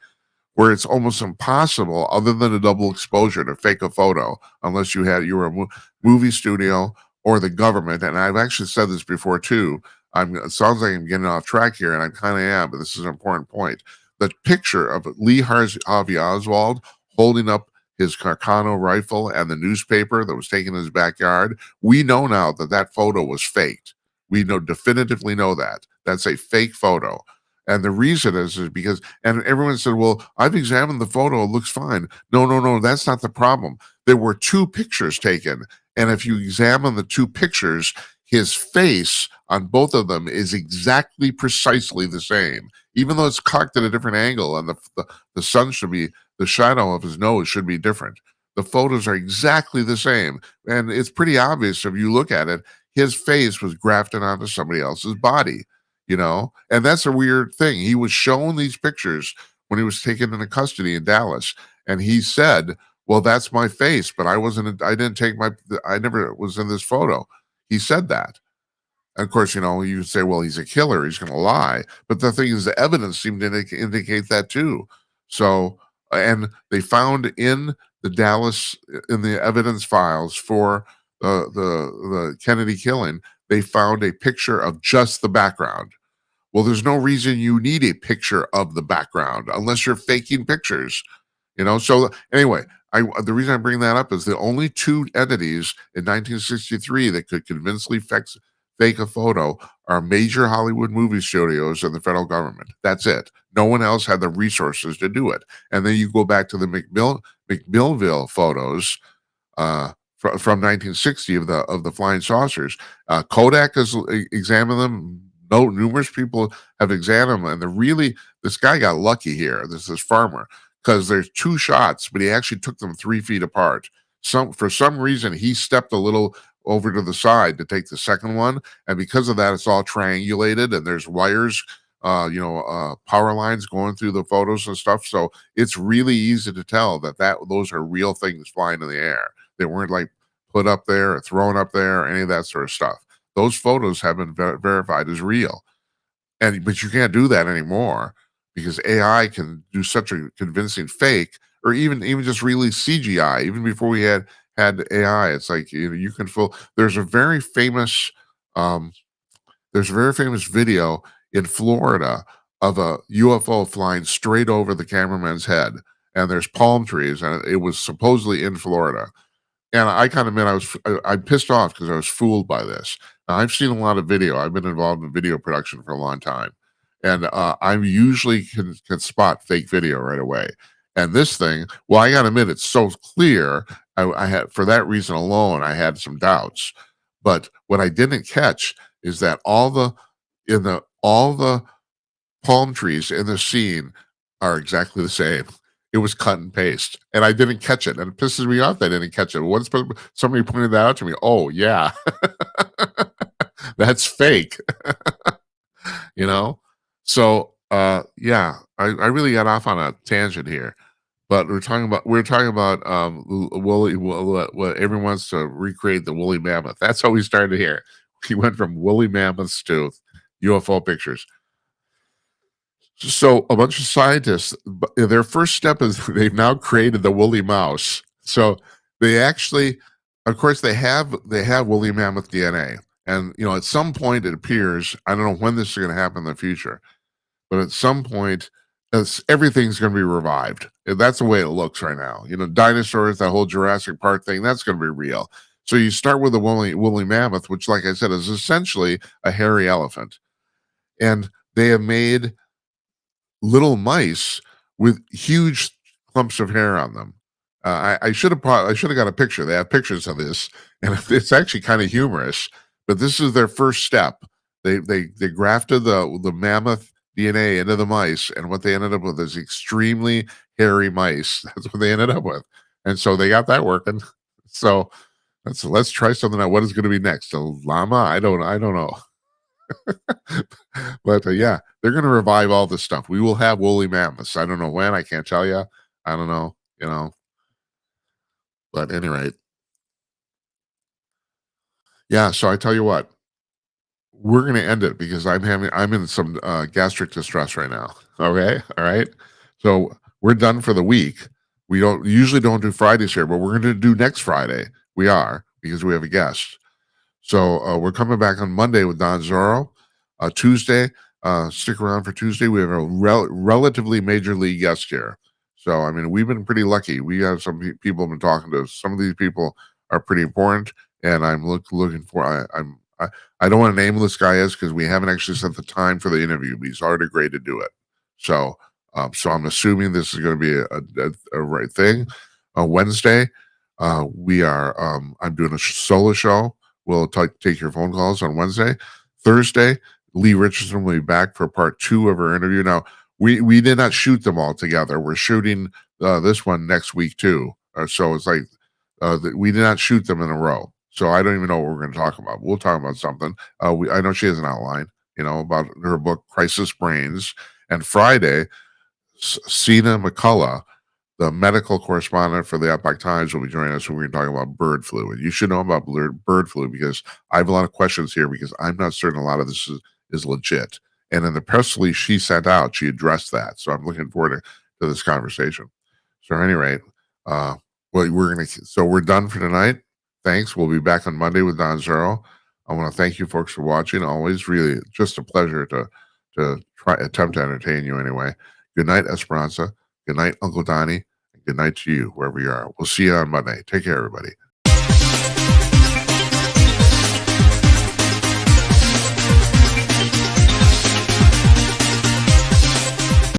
where it's almost impossible, other than a double exposure, to fake a photo unless you were a movie studio or the government. And I've actually said this before too. It sounds like I'm getting off track here, and I kind of am, but this is an important point. The picture of Lee Harvey Oswald holding up his Carcano rifle and the newspaper that was taken in his backyard, we know now that photo was faked. We definitively know that. That's a fake photo. And the reason is because, and everyone said, well, I've examined the photo, it looks fine. No, that's not the problem. There were two pictures taken, and if you examine the two pictures, his face on both of them is exactly precisely the same, even though it's cocked at a different angle, and the shadow of his nose should be different. The photos are exactly the same, and it's pretty obvious if you look at it. His face was grafted onto somebody else's body, and that's a weird thing. He was shown these pictures when he was taken into custody in Dallas, and he said, well, that's my face, but I never was in this photo. He said that. And of course, you say, well, he's a killer, he's going to lie. But the thing is, the evidence seemed to indicate that too. So, and they found in the Dallas, in the evidence files for the Kennedy killing, they found a picture of just the background. Well, there's no reason you need a picture of the background unless you're faking pictures. So anyway, the reason I bring that up is the only two entities in 1963 that could convincingly fake a photo are major Hollywood movie studios and the federal government. That's it. No one else had the resources to do it. And then you go back to the McMillville photos from 1960 of the flying saucers. Kodak has examined them. Numerous people have examined them, and this guy got lucky here. This farmer, because there's two shots, but he actually took them 3 feet apart. For some reason, he stepped a little over to the side to take the second one, and because of that, it's all triangulated, and there's wires, power lines going through the photos and stuff. So it's really easy to tell that those are real things flying in the air. They weren't like put up there or thrown up there or any of that sort of stuff. Those photos have been verified as real, but you can't do that anymore because AI can do such a convincing fake, or even just really CGI. Even before we had AI, it's like you can fool. Um, there's a very famous video in Florida of a UFO flying straight over the cameraman's head, and there's palm trees, and it was supposedly in Florida. And I kind of admit I'm pissed off because I was fooled by this. Now, I've seen a lot of video. I've been involved in video production for a long time, and I usually can spot fake video right away. And this thing, well, I got to admit, it's so clear. I had, for that reason alone, I had some doubts. But what I didn't catch is that all the palm trees in the scene are exactly the same. It was cut and paste, and I didn't catch it, and it pisses me off that I didn't catch it. Once somebody pointed that out to me, oh yeah, that's fake, you know. So yeah, I really got off on a tangent here, but we're talking about woolly. What everyone wants to recreate the woolly mammoth. That's how we started here. We went from woolly mammoths to UFO pictures. So a bunch of scientists, their first step is they've now created the woolly mouse. So they actually, of course, they have woolly mammoth DNA, and at some point it appears. I don't know when this is going to happen in the future, but at some point, everything's going to be revived. That's the way it looks right now. Dinosaurs, that whole Jurassic Park thing, that's going to be real. So you start with the woolly mammoth, which, like I said, is essentially a hairy elephant, and they have made little mice with huge clumps of hair on them. I should have got a picture. They have pictures of this, and it's actually kind of humorous. But this is their first step. They grafted the mammoth DNA into the mice, and what they ended up with is extremely hairy mice. That's what they ended up with, and so they got that working. So let's try something out. What is going to be next? A llama? I don't know. But yeah, they're going to revive all this stuff. We will have woolly mammoths. I don't know when. I can't tell you. I don't know. But at any rate, yeah. So I tell you what, we're going to end it because I'm in some gastric distress right now. Okay, all right. So we're done for the week. We don't do Fridays here, but we're going to do next Friday. We are, because we have a guest. So we're coming back on Monday with Don Zorro. Tuesday, stick around for Tuesday. We have a relatively major league guest here. So, I mean, we've been pretty lucky. We have some people have been talking to us. Some of these people are pretty important, and I'm looking for. I don't want to name who this guy is because we haven't actually set the time for the interview, but he's already agreed to do it. So, I'm assuming this is going to be a right thing. Wednesday, I'm doing a solo show. We'll take your phone calls on Wednesday. Thursday, Leigh Richardson will be back for part 2 of our interview. Now, we did not shoot them all together. We're shooting this one next week too. So it's like we did not shoot them in a row. So I don't even know what we're going to talk about. We'll talk about something. I know she has an outline, about her book Crisis Brains. And Friday, Sina McCullough, the medical correspondent for the Epoch Times, will be joining us. We're going to talk about bird flu. And you should know about bird flu because I have a lot of questions here because I'm not certain a lot of this is legit. And in the press release she sent out, she addressed that. So I'm looking forward to this conversation. So at any rate, we're done for tonight. Thanks. We'll be back on Monday with Don Zero. I want to thank you folks for watching. Always really just a pleasure to attempt to entertain you anyway. Good night, Esperanza. Good night, Uncle Donnie. Good night to you, wherever you are. We'll see you on Monday. Take care, everybody.